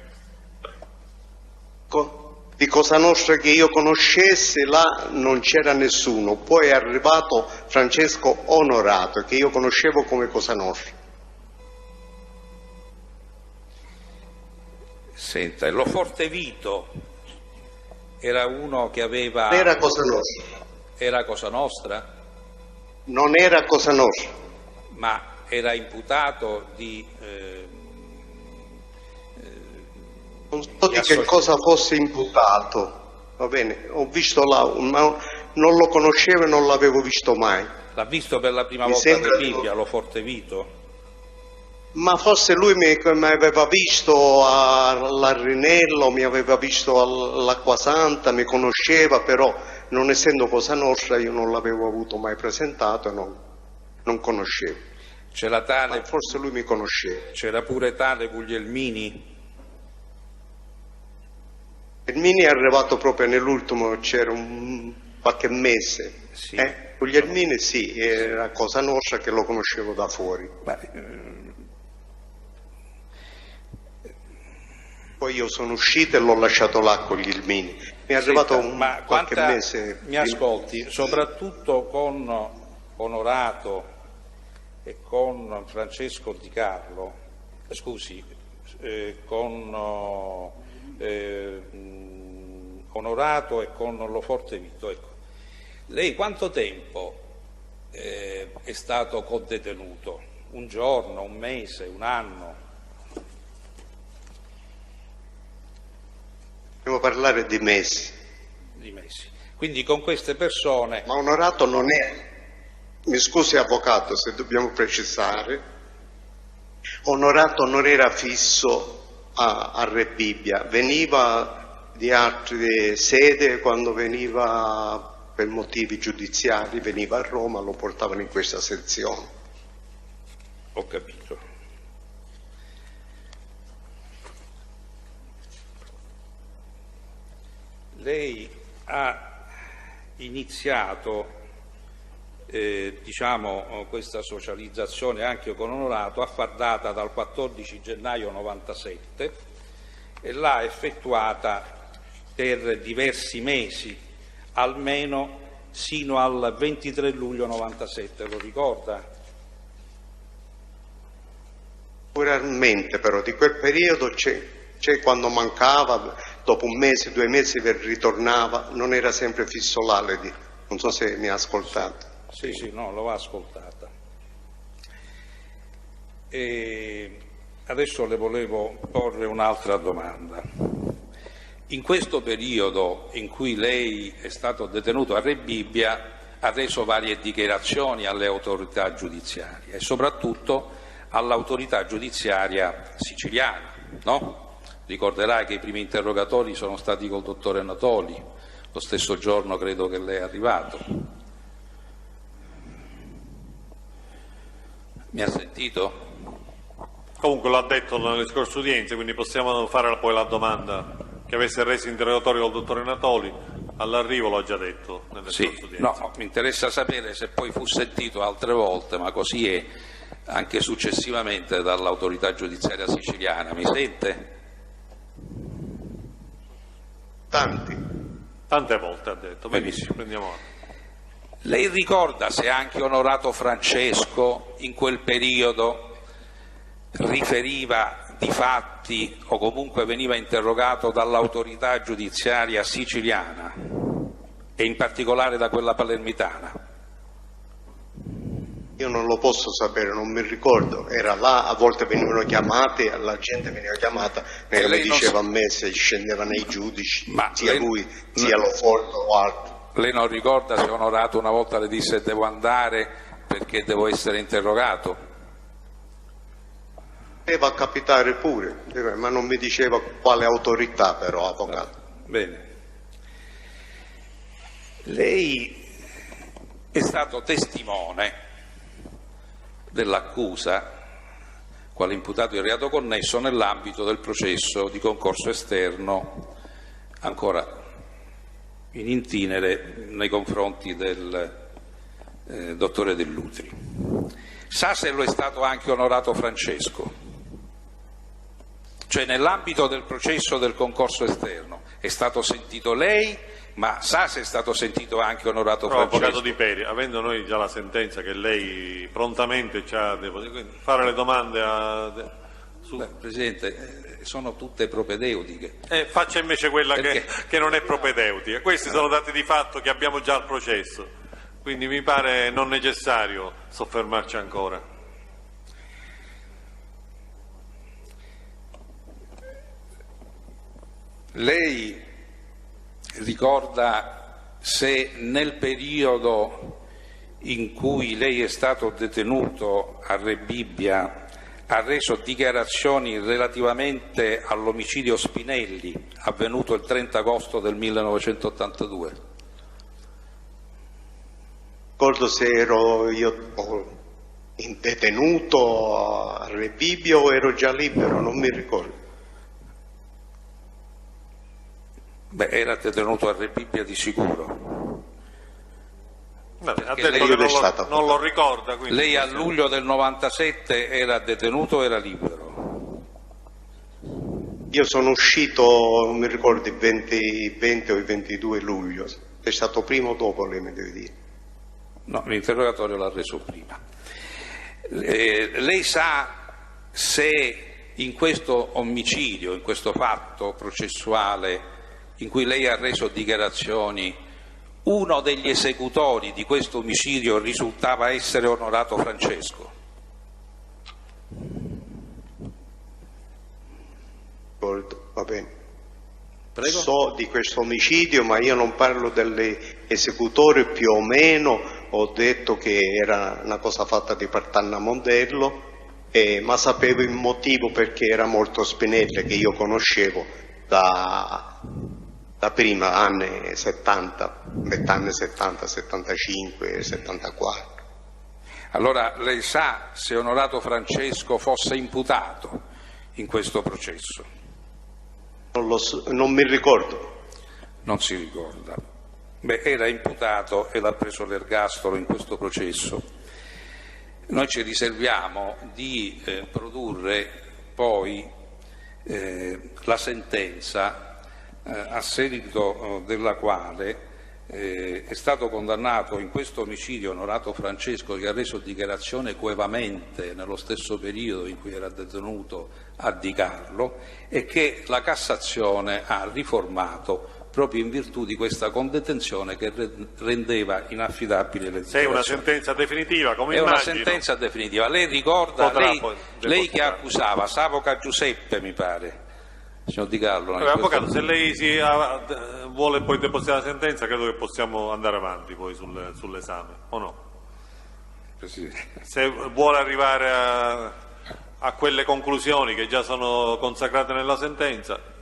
Di Cosa Nostra che io conoscessi, là non c'era nessuno, poi è arrivato Francesco Onorato, che io conoscevo come Cosa Nostra. Senta, lo Fortevito era uno che aveva... Era Cosa Nostra. Era Cosa Nostra? Non era Cosa Nostra. Ma era imputato di... non so di che cosa fosse imputato, va bene, ho visto là, ma non lo conoscevo e non l'avevo visto mai. L'ha visto per la prima Mi volta in sembra- Bibbia, lo Fortevito? Ma forse lui mi aveva visto all'Arinello, mi aveva visto all'Acquasanta, mi conosceva, però non essendo Cosa Nostra io non l'avevo avuto mai presentato e non conoscevo. C'era Ma forse lui mi conosceva. c'era pure tale Guglielmini? Il Mini è arrivato proprio nell'ultimo, c'era qualche mese. Sì. Guglielmini sì, era Cosa Nostra che lo conoscevo da fuori. Poi io sono uscito e l'ho lasciato là con Guglielmini. Mi è arrivato qualche mese. Mi ascolti, soprattutto con Onorato e con Francesco Di Carlo, con Onorato e con Lo Fortevito, ecco. Lei quanto tempo è stato codetenuto? Un giorno, un mese, un anno? Devo parlare di mesi. Di mesi. Quindi con queste persone... Ma Onorato non è, mi scusi avvocato se dobbiamo precisare, Onorato non era fisso a Re Bibbia, veniva di altre sede quando veniva per motivi giudiziari, veniva a Roma, lo portavano in questa sezione. Ho capito. Lei ha iniziato questa socializzazione anche con Onorato a far data dal 14 gennaio 97 e l'ha effettuata per diversi mesi, almeno sino al 23 luglio 97, lo ricorda? Puramente però di quel periodo c'è quando mancava, dopo un mese, 2 mesi ritornava, non era sempre fisso là, non so se mi ha ascoltato. Sì, no, l'ho ascoltata. E adesso le volevo porre un'altra domanda. In questo periodo in cui lei è stato detenuto a Re Bibbia ha reso varie dichiarazioni alle autorità giudiziarie e soprattutto all'autorità giudiziaria siciliana, no? Ricorderà che i primi interrogatori sono stati col dottore Natoli, lo stesso giorno credo che lei è arrivato. Mi ha sentito? Comunque l'ha detto nelle scorse udienze, quindi possiamo fare poi la domanda che avesse reso interrogatori col dottore Natoli. All'arrivo l'ho già detto nelle scorse udienze. No, mi interessa sapere se poi fu sentito altre volte, ma così è anche successivamente dall'autorità giudiziaria siciliana. Mi sente? Tante volte ha detto. Benissimo. Prendiamo atto. Lei ricorda se anche Onorato Francesco in quel periodo riferiva di fatti o comunque veniva interrogato dall'autorità giudiziaria siciliana e in particolare da quella palermitana? Io non lo posso sapere, non mi ricordo, era là, a volte venivano chiamati, la gente veniva chiamata e mi diceva a me se scendevano i giudici, sia lui, sia Lofordo o altro. Lei non ricorda se Onorato una volta le disse devo andare perché devo essere interrogato? Poteva capitare pure, ma non mi diceva quale autorità però, avvocato. Bene. Lei è stato testimone dell'accusa quale imputato di reato connesso nell'ambito del processo di concorso esterno ancora in itinere nei confronti del dottore Dell'Utri. Sa se lo è stato anche onorato Francesco? Cioè, nell'ambito del processo del concorso esterno è stato sentito lei, ma sa se è stato sentito anche onorato Francesco? Avvocato Di Peri, avendo noi già la sentenza che lei prontamente ci ha depositato, fare le domande Presidente, sono tutte propedeutiche. Faccia invece quella che non è propedeutica. Questi sono dati di fatto che abbiamo già al processo, quindi mi pare non necessario soffermarci ancora. Lei ricorda se nel periodo in cui lei è stato detenuto a Rebibbia ha reso dichiarazioni relativamente all'omicidio Spinelli avvenuto il 30 agosto del 1982? Ricordo se ero io detenuto a Rebibbia o ero già libero, non mi ricordo. Beh, era detenuto a Rebibbia di sicuro. Ha detto che non lo ricorda. Lei a luglio del 97 era detenuto o era libero? Io sono uscito, non mi ricordo, il 20 o il 22 luglio. È stato prima o dopo, lei mi deve dire. No, l'interrogatorio l'ha reso prima. Lei sa se in questo omicidio, in questo fatto processuale in cui lei ha reso dichiarazioni, uno degli esecutori di questo omicidio risultava essere onorato Francesco? Va bene. Prego? So di questo omicidio, ma io non parlo dell'esecutore, più o meno ho detto che era una cosa fatta di Partanna Mondello, ma sapevo il motivo perché era morto Spinelli, che io conoscevo da prima, anni 70, metà anni 70, 75, 74. Allora lei sa se onorato Francesco fosse imputato in questo processo? Non mi ricordo. Non si ricorda. Beh, era imputato e l'ha preso l'ergastolo in questo processo. Noi ci riserviamo di produrre poi la sentenza a seguito della quale è stato condannato in questo omicidio onorato Francesco, che ha reso dichiarazione coevamente nello stesso periodo in cui era detenuto a Di Carlo, e che la Cassazione ha riformato proprio in virtù di questa condetenzione che rendeva inaffidabili le dichiarazioni. Se è una sentenza definitiva, come è immagino. È una sentenza definitiva. Lei ricorda, lei che accusava Savoca Giuseppe, mi pare, signor Di Carlo. Avvocato, se lei vuole poi depositare la sentenza, credo che possiamo andare avanti poi sull'esame, o no? Presidente. Se vuole arrivare a quelle conclusioni che già sono consacrate nella sentenza.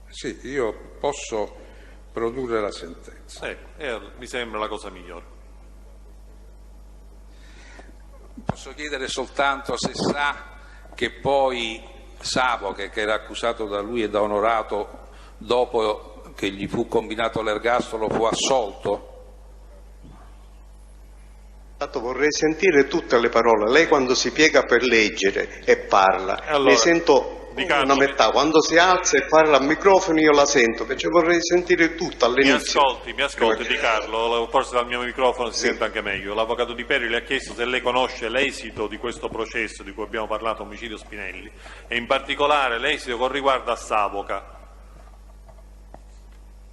Sì, io posso produrre la sentenza. Mi sembra la cosa migliore. Posso chiedere soltanto se sa che poi Savoca, che era accusato da lui e da Onorato, dopo che gli fu combinato l'ergastolo, fu assolto? Vorrei sentire tutte le parole. Lei quando si piega per leggere e parla, allora, ne sento una metà. Quando si alza e parla al microfono io la sento, perché vorrei sentire tutta all'inizio. Mi ascolti Di Carlo, forse dal mio microfono si sente anche meglio. L'avvocato Di Peri le ha chiesto se lei conosce l'esito di questo processo di cui abbiamo parlato, omicidio Spinelli, e in particolare l'esito con riguardo a Savoca.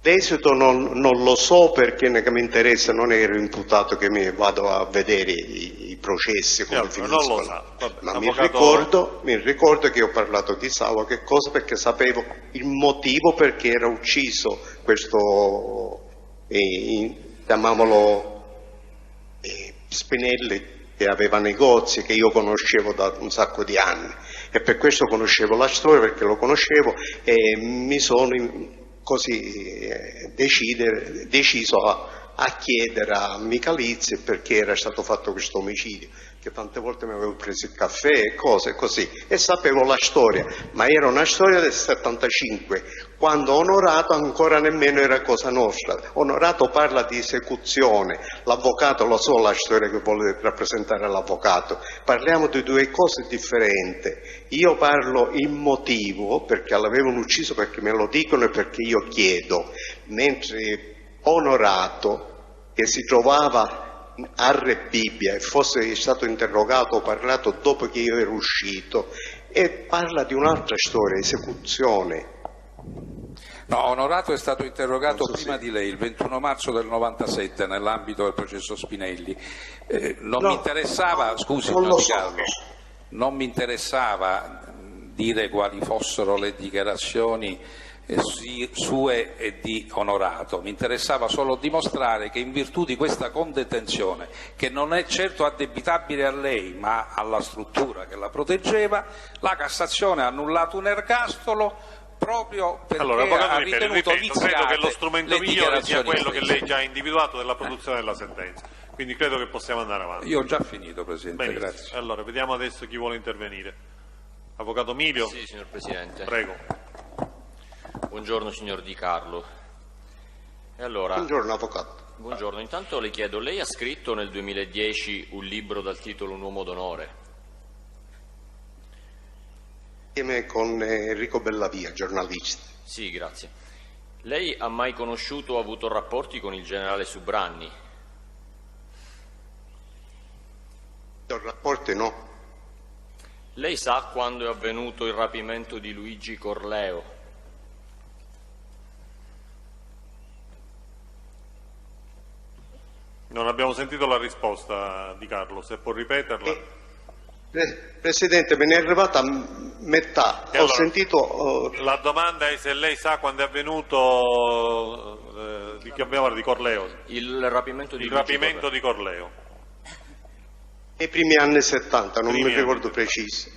L'esito non lo so, perché mi interessa, non ero imputato che mi vado a vedere i processi come finiscono. Non lo sa. Ma avvocato... mi ricordo che ho parlato di Savoca, che cosa, perché sapevo il motivo perché era ucciso questo, chiamiamolo Spinelli, che aveva negozi che io conoscevo da un sacco di anni, e per questo conoscevo la storia, perché lo conoscevo, e mi sono così deciso a chiedere a Michalizzi perché era stato fatto questo omicidio, che perché tante volte mi avevo preso il caffè e cose così, e sapevo la storia, ma era una storia del 75, quando Onorato ancora nemmeno era cosa nostra. Onorato parla di esecuzione, l'avvocato, lo so la storia che vuole rappresentare l'avvocato, parliamo di due cose differenti. Io parlo in motivo, perché l'avevano ucciso, perché me lo dicono e perché io chiedo, mentre Onorato, che si trovava a Rebibbia e fosse stato interrogato o parlato dopo che io ero uscito, e parla di un'altra storia, esecuzione. No, Onorato è stato interrogato prima di lei, il 21 marzo del 97, nell'ambito del processo Spinelli. Non mi interessava, scusi, signor Di Carlo, non mi interessava dire quali fossero le dichiarazioni sue e di Onorato, mi interessava solo dimostrare che in virtù di questa condetenzione, che non è certo addebitabile a lei ma alla struttura che la proteggeva, la Cassazione ha annullato un ergastolo proprio perché ha ritenuto viziate credo che lo strumento le migliore sia dichiarazioni quello che lei già ha individuato della produzione della sentenza, quindi credo che possiamo andare avanti. Io ho già finito, Presidente. Benissimo. Grazie. Allora, vediamo adesso chi vuole intervenire. Avvocato Milio? Sì, signor Presidente. Prego. Buongiorno signor Di Carlo. E allora, Buongiorno avvocato. buongiorno, intanto le chiedo, lei ha scritto nel 2010 un libro dal titolo Un uomo d'onore? Insieme con Enrico Bellavia, giornalista. Sì, grazie. Lei ha mai conosciuto o avuto rapporti con il generale Subranni? Rapporti no. Lei sa quando è avvenuto il rapimento di Luigi Corleo? Non abbiamo sentito la risposta Di Carlo, se può ripeterla. Presidente, me ne è arrivata a metà. E Ho allora, sentito... La domanda è se lei sa quando è avvenuto di chi abbiamo parlato, di Corleo. Il rapimento di Il Luigi rapimento Corleo. di Corleo. nei primi anni 70, non mi Primi ricordo anni. preciso.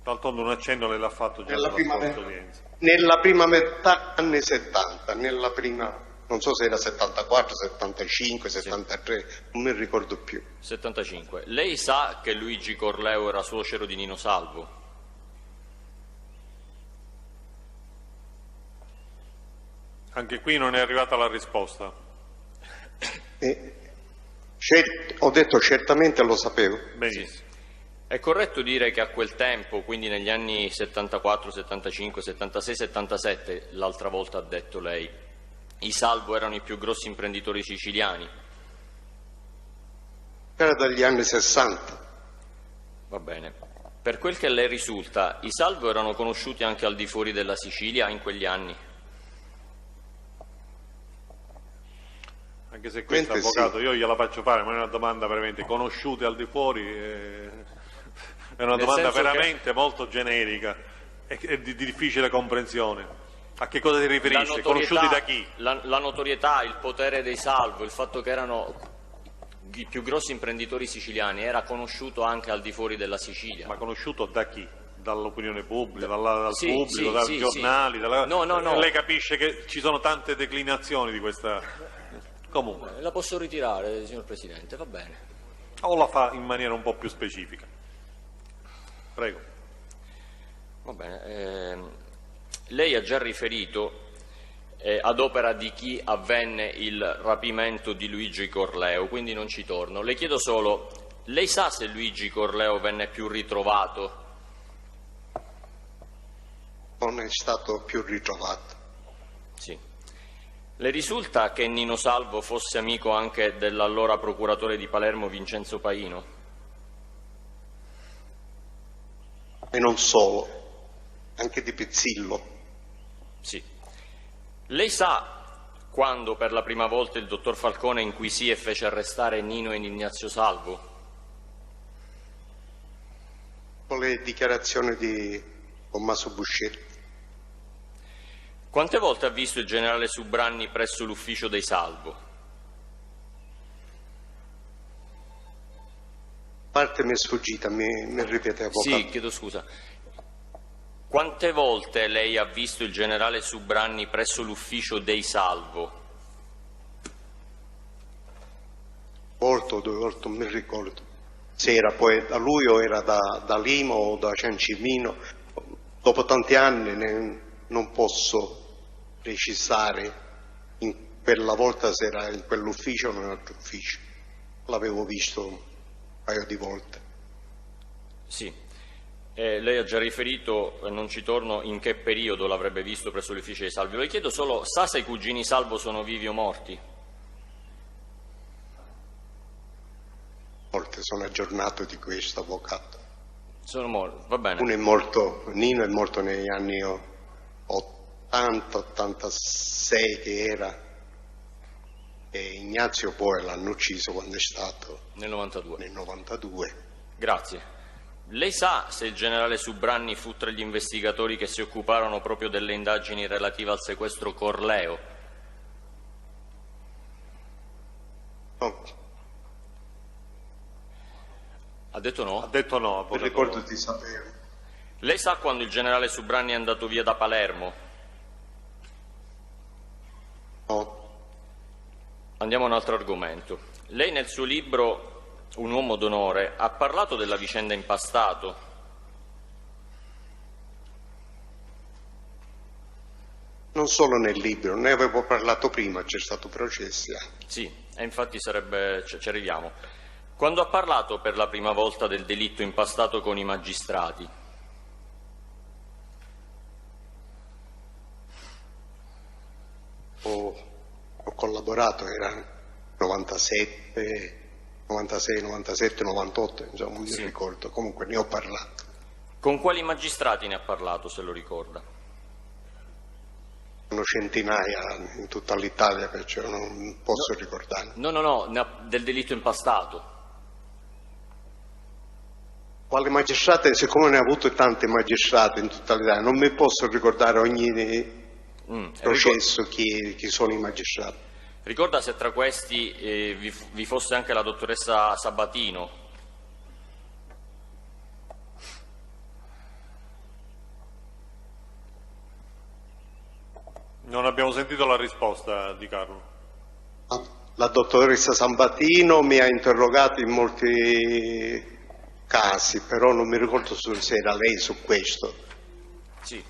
D'altronde un accenno lei l'ha fatto già Nella nella prima, scorsa udienza. nella prima metà anni 70, nella prima, non so se era 74, 75, 73, non mi ricordo più. 75. Lei sa che Luigi Corleo era suocero di Nino Salvo? Anche qui non è arrivata la risposta. Ho detto certamente lo sapevo. Benissimo. È corretto dire che a quel tempo, quindi negli anni 74, 75, 76, 77, l'altra volta ha detto lei, i Salvo erano i più grossi imprenditori siciliani? Era dagli anni 60. Va bene. Per quel che a lei risulta, i Salvo erano conosciuti anche al di fuori della Sicilia in quegli anni? Anche se questo avvocato, io gliela faccio fare, ma è una domanda veramente conosciute al di fuori, è una domanda veramente molto generica e di difficile comprensione. A che cosa si riferisce? Conosciuti da chi? La notorietà, il potere dei Salvo, il fatto che erano i più grossi imprenditori siciliani, era conosciuto anche al di fuori della Sicilia. Ma conosciuto da chi? Dall'opinione pubblica, dal pubblico, sì, dai sì, giornali? sì. No. Lei capisce che ci sono tante declinazioni di questa... Comunque. La posso ritirare, signor Presidente, va bene. O la fa in maniera un po' più specifica. Prego. Va bene. Lei ha già riferito ad opera di chi avvenne il rapimento di Luigi Corleo, quindi non ci torno. Le chiedo solo, lei sa se Luigi Corleo venne più ritrovato? Non è stato più ritrovato. Sì. Le risulta che Nino Salvo fosse amico anche dell'allora procuratore di Palermo Vincenzo Paino? E non solo, anche di Pizzillo. Sì. Lei sa quando per la prima volta il dottor Falcone inquisì e fece arrestare Nino e Ignazio Salvo? Con le dichiarazioni di Tommaso Buscetti. Quante volte ha visto il generale Subranni presso l'ufficio dei Salvo? Parte mi è sfuggita, mi ripete, avvocato. Sì, chiedo scusa. Quante volte lei ha visto il generale Subranni presso l'ufficio dei Salvo? Volta o due volte, non mi ricordo. se era poi da lui o era da Lima o da Ciancimino. Dopo tanti anni non posso precisare quella volta se era in quell'ufficio o in un altro ufficio. L'avevo visto un paio di volte. Sì. Lei ha già riferito, non ci torno, in che periodo l'avrebbe visto presso l'ufficio di Salvio. Le chiedo solo, sa se i cugini Salvo sono vivi o morti? Molte, sono aggiornato di questo, avvocato. Sono morti, va bene. Uno è morto, Nino è morto negli anni 80, 86 che era, e Ignazio poi l'hanno ucciso quando è stato nel 92. Nel 92. Grazie. Lei sa se il generale Subranni fu tra gli investigatori che si occuparono proprio delle indagini relative al sequestro Corleo? No. Ha detto no? Ha detto no, Non ricordo di sapere. Lei sa quando il generale Subranni è andato via da Palermo? No. Andiamo a un altro argomento. Lei nel suo libro Un uomo d'onore ha parlato della vicenda Impastato? Non solo nel libro, ne avevo parlato prima, c'è stato processo anche. Sì, e infatti ci arriviamo. Quando ha parlato per la prima volta del delitto Impastato con i magistrati? Ho collaborato, era 97, 96, 97, 98, insomma non mi ricordo, comunque ne ho parlato. Con quali magistrati ne ha parlato, se lo ricorda? Sono centinaia in tutta l'Italia, perciò non posso ricordare. No, del delitto Impastato. Quale magistrato? Siccome ne ha avuto tanti magistrati in tutta l'Italia, non mi posso ricordare ogni processo chi sono i magistrati. Ricorda se tra questi vi fosse anche la dottoressa Sabatino? Non abbiamo sentito la risposta di Carlo. La dottoressa Sabatino mi ha interrogato in molti casi, però non mi ricordo se era lei su questo. Sì.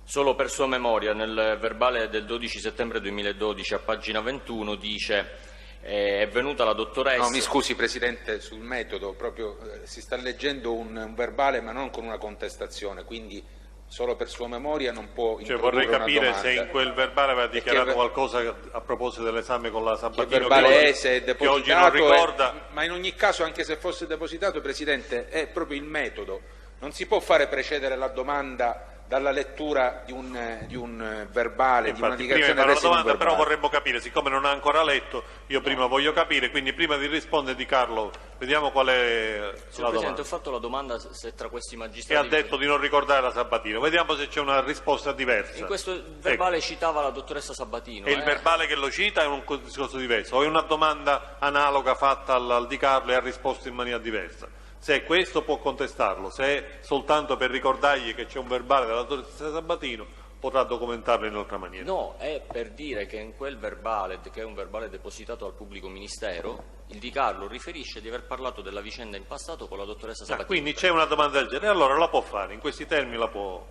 Solo per sua memoria, nel verbale del 12 settembre 2012 a pagina 21 dice è venuta la dottoressa... No, mi scusi Presidente, sul metodo, proprio si sta leggendo un verbale ma non con una contestazione, quindi solo per sua memoria non può introdurre vorrei capire una domanda. se in quel verbale aveva dichiarato qualcosa a proposito dell'esame con la Sabatino, che il verbale se è che oggi non ricorda. Ma in ogni caso, anche se fosse depositato, Presidente, è proprio il metodo. Non si può fare precedere la domanda dalla lettura di un verbale, di una dichiarazione resa in un verbale. Però vorremmo capire, siccome non ha ancora letto, io prima voglio capire, quindi prima di rispondere di Carlo, vediamo qual è la Presidente, domanda. ho fatto la domanda se tra questi E magistrati... ha detto di non ricordare la Sabatino, vediamo se c'è una risposta diversa. In questo verbale citava la dottoressa Sabatino. E il verbale che lo cita è un discorso diverso, o è una domanda analoga fatta al Di Carlo e ha risposto in maniera diversa? Se è questo può contestarlo, se è soltanto per ricordargli che c'è un verbale della dottoressa Sabatino potrà documentarlo in un'altra maniera. No, è per dire che in quel verbale, che è un verbale depositato al pubblico ministero, il Di Carlo riferisce di aver parlato della vicenda Impastato con la dottoressa Sabatino. Quindi c'è una domanda del genere, allora la può fare, in questi termini la può...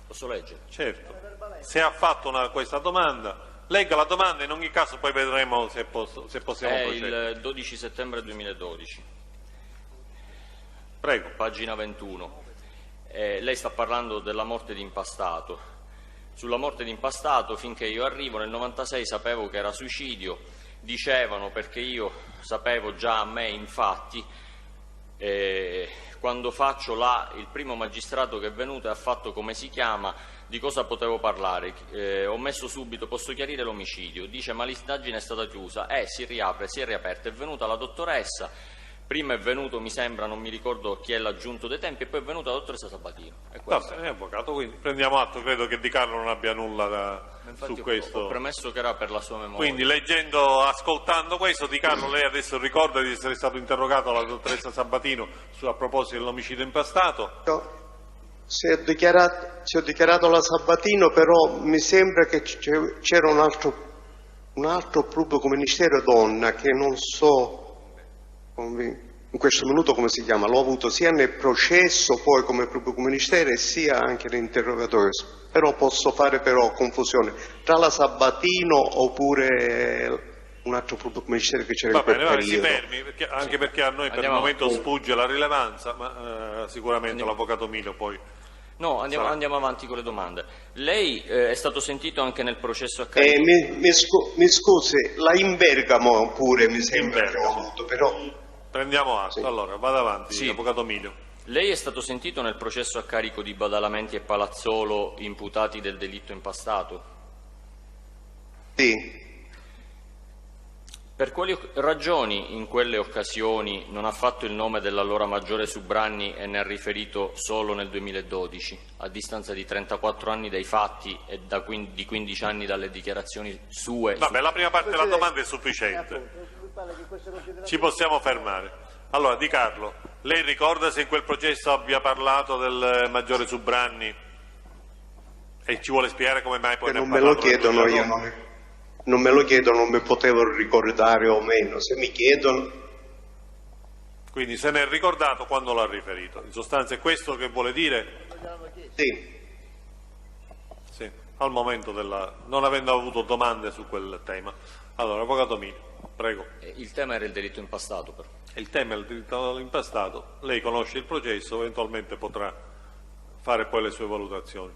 Posso leggere? Certo, se ha fatto questa domanda, legga la domanda, in ogni caso poi vedremo se possiamo procedere. È il 12 settembre 2012. Prego. Pagina 21. Lei sta parlando della morte di Impastato. Sulla morte di Impastato, finché io arrivo, nel 96 sapevo che era suicidio, dicevano, perché io sapevo già a me, infatti, quando faccio il primo magistrato che è venuto e ha fatto come si chiama, di cosa potevo parlare? Ho messo subito, posso chiarire l'omicidio, dice ma l'indagine è stata chiusa, si riapre, si è riaperta, è venuta la dottoressa. Prima è venuto, mi sembra, non mi ricordo chi è l'aggiunto dei tempi, e poi è venuta la dottoressa Sabatino. È avvocato, quindi prendiamo atto, credo che Di Carlo non abbia nulla su questo. Ho premesso che era per la sua memoria. Quindi ascoltando questo, Di Carlo, lei adesso ricorda di essere stato interrogato dalla dottoressa Sabatino a proposito dell'omicidio Impastato? No, se ho dichiarato la Sabatino, però mi sembra che c'era un altro un altro pubblico ministero donna che non so in questo minuto come si chiama, l'ho avuto sia nel processo poi come pubblico ministero e sia anche nell'interrogatorio, però posso fare però confusione tra la Sabatino oppure un altro pubblico ministero che c'era in quel periodo. Si fermi, anche perché a noi per il momento sfugge la rilevanza, ma sicuramente l'avvocato Milio poi... No, andiamo avanti con le domande. Lei è stato sentito anche nel processo a carico? Mi scusi, la in Bergamo pure mi sembra che ho avuto, però... Prendiamo atto, sì. Allora vada avanti, avvocato Milio. Lei è stato sentito nel processo a carico di Badalamenti e Palazzolo imputati del delitto impastato? Sì. Per quali ragioni in quelle occasioni non ha fatto il nome dell'allora maggiore Subranni e ne ha riferito solo nel 2012, a distanza di 34 anni dai fatti e di 15 anni dalle dichiarazioni sue? Vabbè, la prima parte della domanda è sufficiente. Ci possiamo fermare. Allora, Di Carlo, lei ricorda se in quel processo abbia parlato del maggiore Subranni e ci vuole spiegare come mai poi ne ha parlato? Non me lo chiedono, io non me lo chiedono, non mi potevo ricordare o meno, se mi chiedono... Quindi se ne è ricordato quando l'ha riferito, in sostanza è questo che vuole dire? Sì. Sì, al momento non avendo avuto domande su quel tema. Allora, avvocato Milio. Prego. Il tema era il delitto impastato, però. Il tema è il delitto impastato. Lei conosce il processo, eventualmente potrà fare poi le sue valutazioni.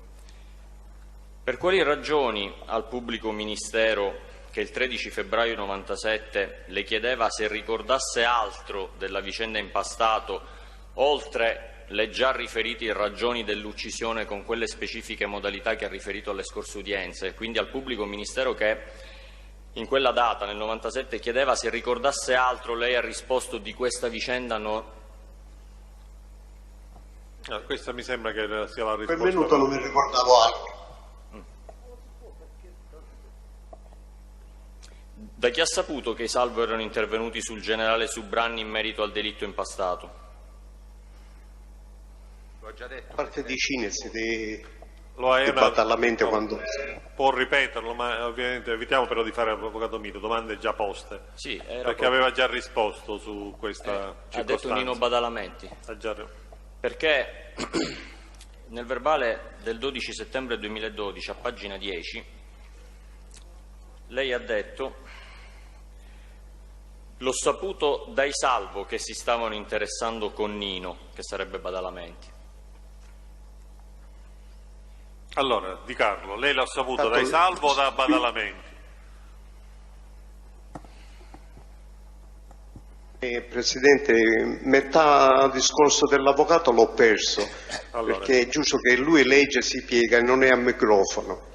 Per quali ragioni al pubblico ministero che il 13 febbraio 97 le chiedeva se ricordasse altro della vicenda impastato, oltre le già riferite ragioni dell'uccisione con quelle specifiche modalità che ha riferito alle scorse udienze, quindi al pubblico ministero che in quella data, nel 97, chiedeva se ricordasse altro, lei ha risposto di questa vicenda no? Questa mi sembra che sia la risposta. Per minuto non mi ricordavo altro. Da chi ha saputo che i Salvo erano intervenuti sul generale Subranni in merito al delitto impastato? L'ho già detto. A parte di Cinesi, di Badalamenti, quando... Può ripeterlo, ma ovviamente evitiamo però di fare avvocato Milio domande già poste. Sì, perché aveva già risposto su questa circostanza. Ha detto Nino Badalamenti. Perché nel verbale del 12 settembre 2012, a pagina 10, lei ha detto: l'ho saputo dai Salvo che si stavano interessando con Nino, che sarebbe Badalamenti. Allora, Di Carlo, lei l'ha saputo dai Salvo o da Badalamenti? Presidente, metà discorso dell'avvocato l'ho perso, perché è giusto che lui legge, si piega e non è a microfono.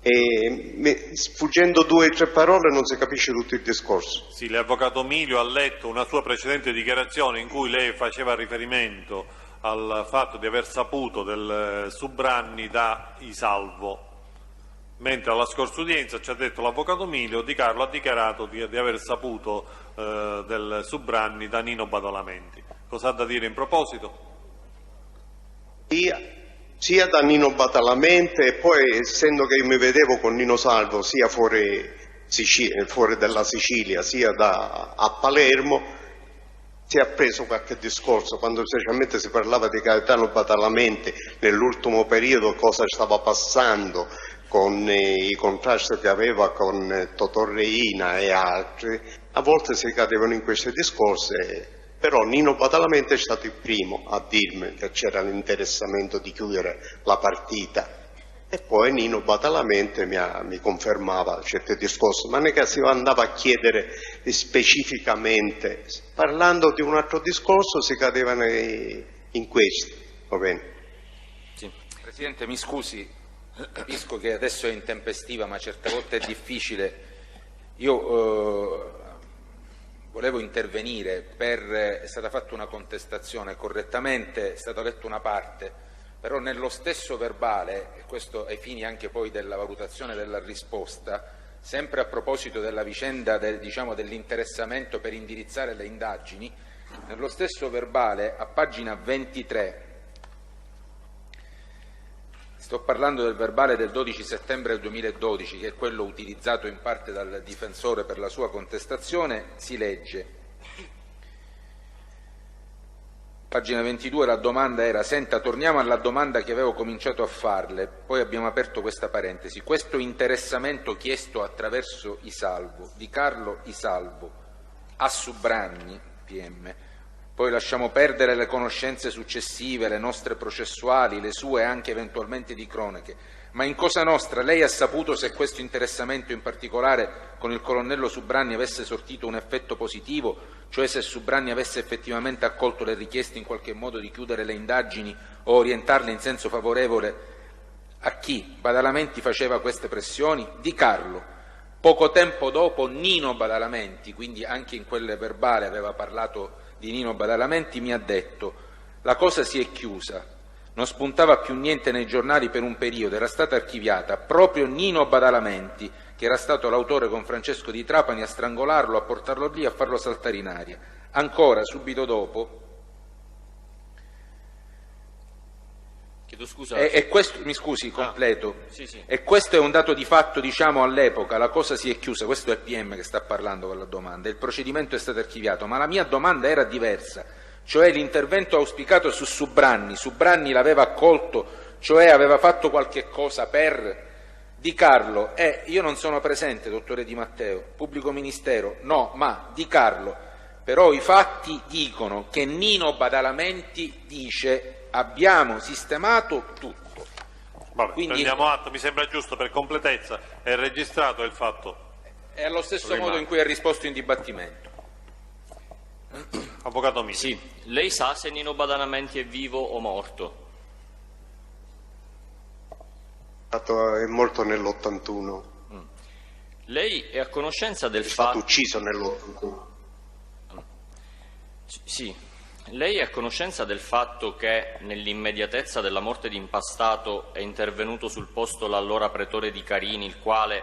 E sfuggendo 2 o 3 parole non si capisce tutto il discorso. Sì, l'avvocato Milio ha letto una sua precedente dichiarazione in cui lei faceva riferimento al fatto di aver saputo del Subranni da Isalvo, mentre alla scorsa udienza ci ha detto l'avvocato Milio, Di Carlo ha dichiarato di aver saputo del Subranni da Nino Badalamenti. Cosa ha da dire in proposito? Sia da Nino Badalamenti, e poi essendo che io mi vedevo con Nino Salvo sia fuori della Sicilia sia a Palermo, si è appreso qualche discorso, quando specialmente si parlava di Gaetano Badalamenti nell'ultimo periodo, cosa stava passando con i contrasti che aveva con Totò Reina e altri, a volte si cadevano in questi discorsi, però Nino Badalamenti è stato il primo a dirmi che c'era l'interessamento di chiudere la partita. E poi Nino Badalamenti mi confermava certi discorsi, ma non è che si andava a chiedere specificamente. Parlando di un altro discorso si cadevano in questo, va bene? Sì. Presidente, mi scusi, capisco che adesso è intempestiva, ma certe volte è difficile. Io volevo intervenire, è stata fatta una contestazione, correttamente è stata letta una parte, però nello stesso verbale, e questo ai fini anche poi della valutazione della risposta, sempre a proposito della vicenda dell'interessamento per indirizzare le indagini, nello stesso verbale a pagina 23 Sto parlando del verbale del 12 settembre 2012, che è quello utilizzato in parte dal difensore per la sua contestazione. Si legge, pagina 22, la domanda era: senta, torniamo alla domanda che avevo cominciato a farle, poi abbiamo aperto questa parentesi. Questo interessamento chiesto attraverso Isalvo, di Carlo Isalvo, a Subranni, PM, poi lasciamo perdere le conoscenze successive, le nostre processuali, le sue anche eventualmente di cronache, ma in Cosa Nostra lei ha saputo se questo interessamento in particolare con il colonnello Subranni avesse sortito un effetto positivo, cioè se Subranni avesse effettivamente accolto le richieste in qualche modo di chiudere le indagini o orientarle in senso favorevole a chi? Badalamenti faceva queste pressioni? Di Carlo. Poco tempo dopo Nino Badalamenti, quindi anche in quel verbale aveva parlato di Nino Badalamenti, mi ha detto: la cosa si è chiusa, non spuntava più niente nei giornali per un periodo, era stata archiviata. Proprio Nino Badalamenti, che era stato l'autore con Francesco Di Trapani, a strangolarlo, a portarlo lì, a farlo saltare in aria. Ancora, subito dopo, chiedo scusa. E questo, mi scusi, completo. Sì. E questo è un dato di fatto, diciamo, all'epoca, la cosa si è chiusa, questo è il PM che sta parlando con la domanda, il procedimento è stato archiviato, ma la mia domanda era diversa, cioè l'intervento auspicato su Subranni l'aveva accolto, cioè aveva fatto qualche cosa per Di Carlo? Io non sono presente, dottore Di Matteo, pubblico ministero, no, ma Di Carlo, però i fatti dicono che Nino Badalamenti dice: abbiamo sistemato tutto. Vabbè, quindi prendiamo atto, mi sembra giusto, per completezza, è registrato il fatto. È allo stesso modo in cui ha risposto in dibattimento. Avvocato Mini. Sì, lei sa se Nino Badalamenti è vivo o morto? È morto nell'81. Lei è a conoscenza del È stato fatto... ucciso nell'81. Sì. Lei è a conoscenza del fatto che nell'immediatezza della morte di Impastato è intervenuto sul posto l'allora pretore di Carini, il quale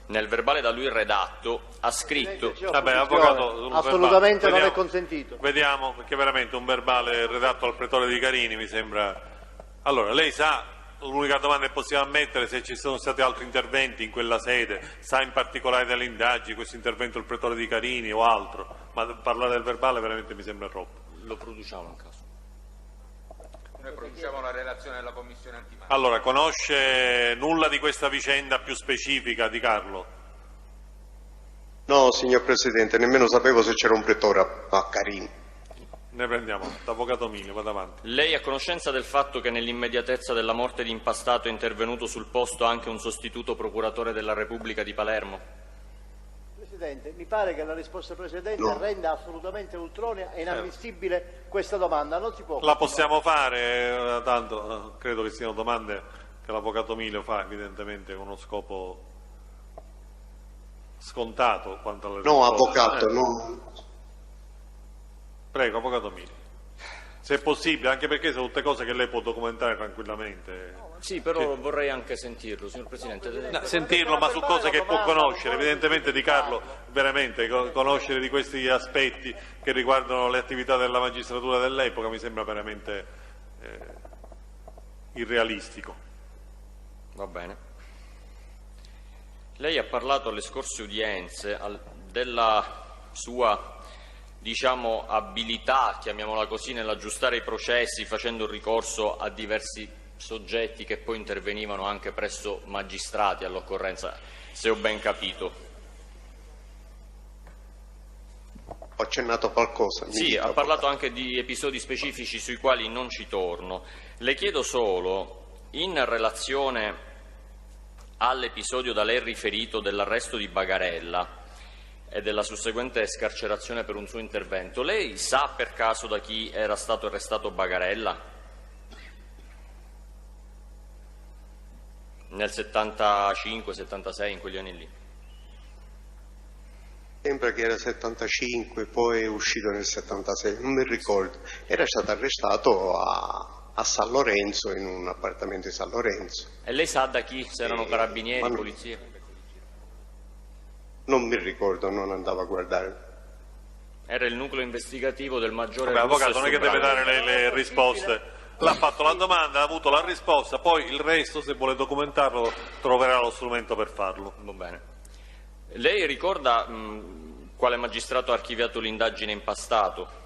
nel verbale da lui redatto ha scritto... Vabbè, avvocato, assolutamente verbale. Non è consentito. Vediamo, perché veramente un verbale redatto al pretore di Carini mi sembra... Allora, lei sa, l'unica domanda che possiamo ammettere, se ci sono stati altri interventi in quella sede, sa in particolare delle indagini, questo intervento del pretore di Carini o altro, ma parlare del verbale veramente mi sembra troppo. Lo produciamo in caso. Noi produciamo la relazione della Commissione antimafia. Allora, conosce nulla di questa vicenda più specifica Di Carlo? No, signor Presidente, nemmeno sapevo se c'era un pretore a Carini. Ne prendiamo atto. Avvocato Mini, vada avanti. Lei è a conoscenza del fatto che nell'immediatezza della morte di Impastato è intervenuto sul posto anche un sostituto procuratore della Repubblica di Palermo? Presidente, mi pare che la risposta precedente renda assolutamente ultronea e inammissibile questa domanda. Non si può. La possiamo fare, tanto credo che siano domande che l'avvocato Milio fa evidentemente con uno scopo scontato quanto alle No, risposte. avvocato, no. Prego, avvocato Milio. Se è possibile, anche perché sono tutte cose che lei può documentare tranquillamente. Sì, però vorrei anche sentirlo, signor Presidente. Sentirlo, ma su cose che può conoscere. Evidentemente Di Carlo, veramente, conoscere di questi aspetti che riguardano le attività della magistratura dell'epoca mi sembra veramente irrealistico. Va bene. Lei ha parlato alle scorse udienze della sua, diciamo, abilità, chiamiamola così, nell'aggiustare i processi facendo ricorso a diversi soggetti che poi intervenivano anche presso magistrati all'occorrenza, se ho ben capito. Ho accennato qualcosa. Sì, ha parlato anche di episodi specifici sui quali non ci torno. Le chiedo solo, in relazione all'episodio da lei riferito dell'arresto di Bagarella e della susseguente scarcerazione per un suo intervento, lei sa per caso da chi era stato arrestato Bagarella? Nel 75-76, in quegli anni lì? Sembra che era 75, poi è uscito nel 76, non mi ricordo. Era stato arrestato a San Lorenzo, in un appartamento di San Lorenzo. E lei sa da chi? Se erano carabinieri, polizia? Non mi ricordo, non andavo a guardare. Era il nucleo investigativo del maggiore... Vabbè, avvocato, non è che deve dare le risposte L'ha fatto la domanda, ha avuto la risposta, poi il resto, se vuole documentarlo, troverà lo strumento per farlo. Va bene. Lei ricorda quale magistrato ha archiviato l'indagine in passato?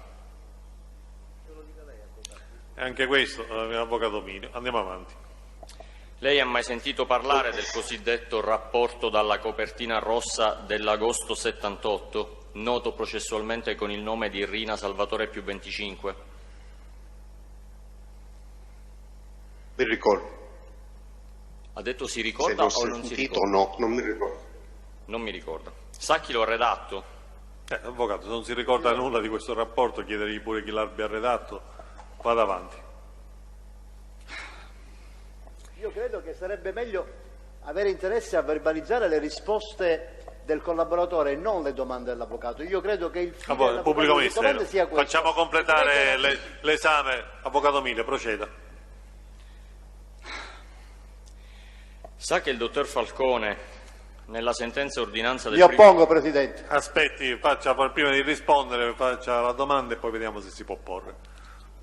E anche questo, avvocato Milio. Andiamo avanti. Lei ha mai sentito parlare del cosiddetto rapporto dalla copertina rossa dell'agosto 78, noto processualmente con il nome di Rina Salvatore più 25? Mi ricordo. Ha detto si Se ricorda l'ho o non si sentito ricorda? no, non mi ricordo. Non mi ricordo. Sa chi lo ha redatto? Avvocato, se non si ricorda nulla di questo rapporto, chiedergli pure chi l'abbia redatto. Vada avanti. Io credo che sarebbe meglio avere interesse a verbalizzare le risposte del collaboratore e non le domande dell'avvocato. Io credo che il fine Il pubblico ministero. sia questo. Facciamo completare l'esame. Avvocato Milio, proceda. Sa che il dottor Falcone, nella sentenza ordinanza del Mi oppongo, Presidente. Aspetti, prima di rispondere, faccia la domanda e poi vediamo se si può porre.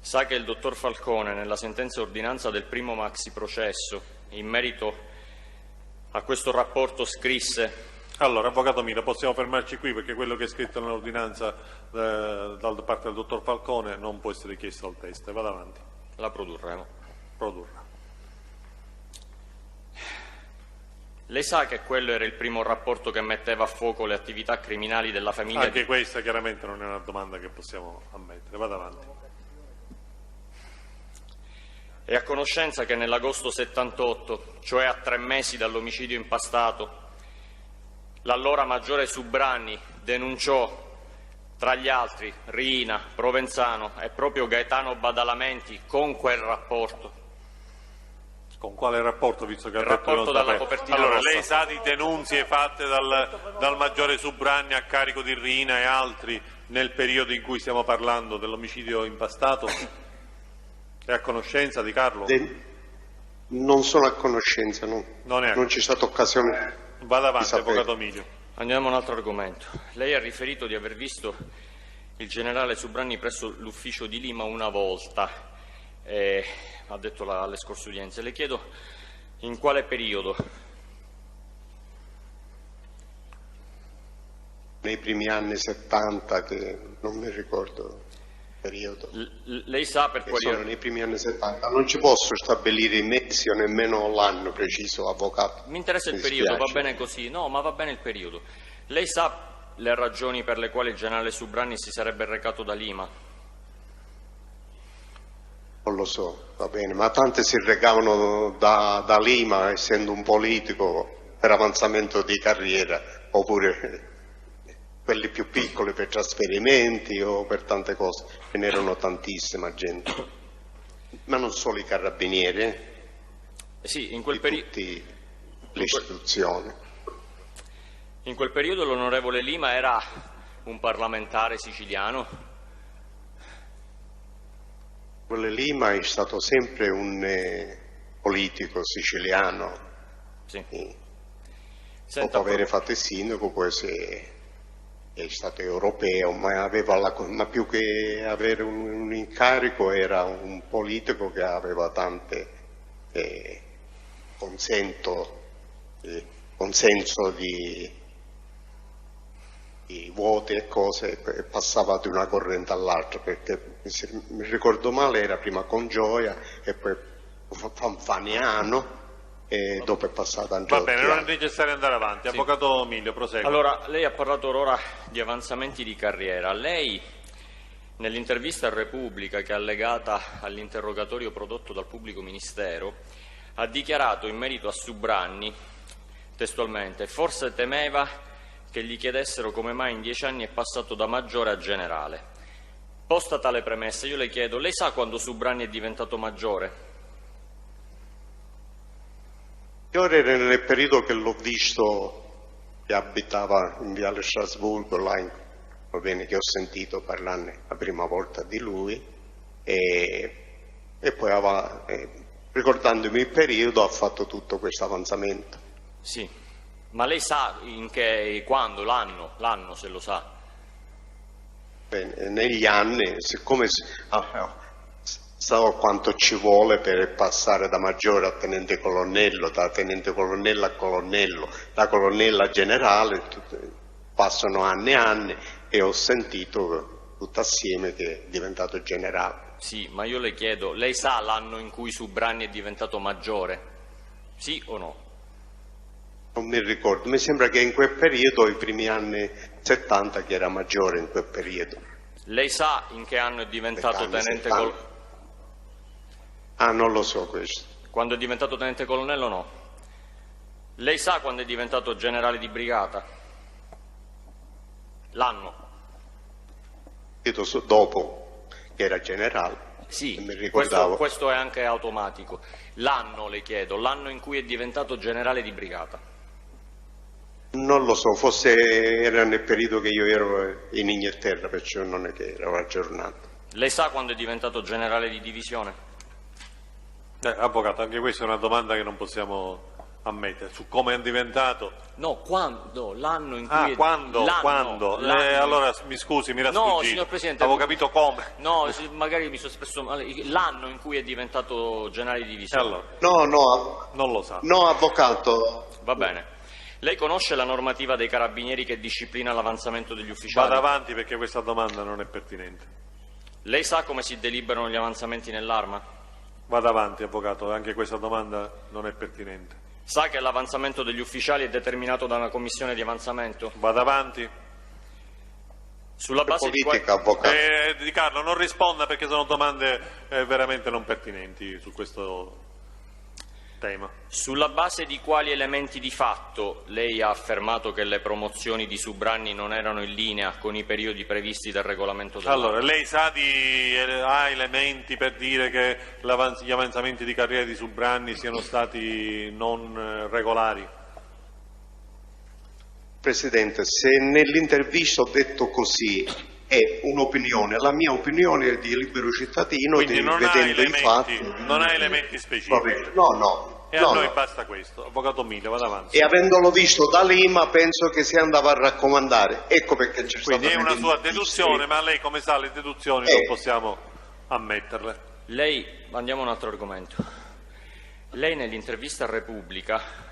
Sa che il dottor Falcone, nella sentenza ordinanza del primo maxi processo, in merito a questo rapporto scrisse... Allora, avvocato Milio, possiamo fermarci qui perché quello che è scritto nell'ordinanza da parte del dottor Falcone non può essere chiesto al teste. Vada avanti. La produrremo. Produrrà. Lei sa che quello era il primo rapporto che metteva a fuoco le attività criminali della famiglia? Anche questa chiaramente non è una domanda che possiamo ammettere. Vada avanti. È a conoscenza che nell'agosto 78, cioè a 3 mesi dall'omicidio impastato, l'allora maggiore Subranni denunciò, tra gli altri, Rina, Provenzano e proprio Gaetano Badalamenti con quel rapporto. Con quale rapporto, visto che Il ha detto rapporto non dalla sapeva? copertina Allora, rossa. lei sa di denunzie fatte dal maggiore Subranni a carico di Rina e altri nel periodo in cui stiamo parlando dell'omicidio impastato? È a conoscenza di Carlo? Non sono a conoscenza, no. Non c'è stata occasione. Vada avanti, di sapere. avvocato Milio. Andiamo a un altro argomento. Lei ha riferito di aver visto il generale Subranni presso l'ufficio di Lima una volta, ha detto alle scorse udienze. Le chiedo in quale periodo? Nei primi anni 70, che non mi ricordo il periodo. Lei sa per quali sono nei primi anni 70. Non ci posso stabilire i mesi o nemmeno l'anno preciso, avvocato. Mi interessa il periodo, va bene così. No, ma va bene il periodo. Lei sa le ragioni per le quali il generale Subranni si sarebbe recato da Lima? Non lo so, va bene, ma tante si recavano da Lima, essendo un politico, per avanzamento di carriera, oppure quelli più piccoli per trasferimenti o per tante cose. Ce n'erano tantissima gente, ma non solo i carabinieri, Sì, in quel periodo. tutte le istituzioni. In quel periodo l'onorevole Lima era un parlamentare siciliano? Quelle Lima è stato sempre un politico siciliano. Sì. Dopo aver fatto il sindaco poi è stato europeo, ma più che avere un incarico era un politico che aveva tante consenso di voti e cose, e passava di una corrente all'altra, perché se mi ricordo male era prima con Gioia e poi Fanfaniano e dopo è passato Andreotti. Va bene, non è necessario andare avanti. Sì. Avvocato Milio, prosegua. Allora, lei ha parlato ora di avanzamenti di carriera. Lei, nell'intervista a Repubblica che è allegata all'interrogatorio prodotto dal pubblico ministero, ha dichiarato in merito a Subranni, testualmente, forse temeva che gli chiedessero come mai in 10 anni è passato da maggiore a generale. Posta tale premessa, io le chiedo, lei sa quando Subranni è diventato maggiore? Io ero nel periodo che l'ho visto, che abitava in Viale Strasburgo, là, va bene, che ho sentito parlare la prima volta di lui, e poi ricordandomi il periodo ha fatto tutto questo avanzamento. Sì, ma lei sa quando, l'anno se lo sa? Bene, negli anni, siccome so quanto ci vuole per passare da maggiore a tenente colonnello, da tenente colonnello a colonnello, da colonnello a generale, passano anni e anni e ho sentito tutto assieme che è diventato generale. Sì, ma io le chiedo, lei sa l'anno in cui Subranni è diventato maggiore? Sì o no? Non mi ricordo, mi sembra che in quel periodo, i primi anni 70, che era maggiore in quel periodo. Lei sa in che anno è diventato tenente colonnello? Ah, non lo so questo. Quando è diventato tenente colonnello no. Lei sa quando è diventato generale di brigata? L'anno? Io so dopo che era generale. Sì, mi ricordavo. Questo è anche automatico. L'anno, le chiedo, l'anno in cui è diventato generale di brigata? Non lo so, forse era nel periodo che io ero in Inghilterra, perciò non è che ero aggiornato. Lei sa quando è diventato generale di divisione? Avvocato, anche questa è una domanda che non possiamo ammettere. Su come è diventato? No, quando? L'anno in cui quando? Allora, mi scusi, mi era sfuggito. No, signor Presidente. Avevo capito come. No, magari mi sono espresso male. L'anno in cui è diventato generale di divisione. Allora, no, non lo sa. No, avvocato. Va bene. Lei conosce la normativa dei carabinieri che disciplina l'avanzamento degli ufficiali? Vada avanti perché questa domanda non è pertinente. Lei sa come si deliberano gli avanzamenti nell'arma? Vada avanti, avvocato, anche questa domanda non è pertinente. Sa che l'avanzamento degli ufficiali è determinato da una commissione di avanzamento? Vada avanti. Sulla base politica, avvocato. Di Carlo, non risponda perché sono domande veramente non pertinenti su questo tema. Sulla base di quali elementi di fatto lei ha affermato che le promozioni di Subranni non erano in linea con i periodi previsti dal regolamento dell'arma? Allora, lei ha elementi per dire che gli avanzamenti di carriera di Subranni siano stati non regolari? Presidente, se nell'intervista ho detto così è un'opinione, la mia opinione è di libero cittadino, quindi non vedendo i fatti. Non ha elementi specifici. No. E a noi basta questo. Avvocato Mille, vada avanti. E avendolo visto da Lima penso che si andava a raccomandare. Ecco perché c'è quindi stata... Quindi è una sua deduzione, ma lei come sa le deduzioni non possiamo ammetterle. Lei, andiamo a un altro argomento. Lei nell'intervista a Repubblica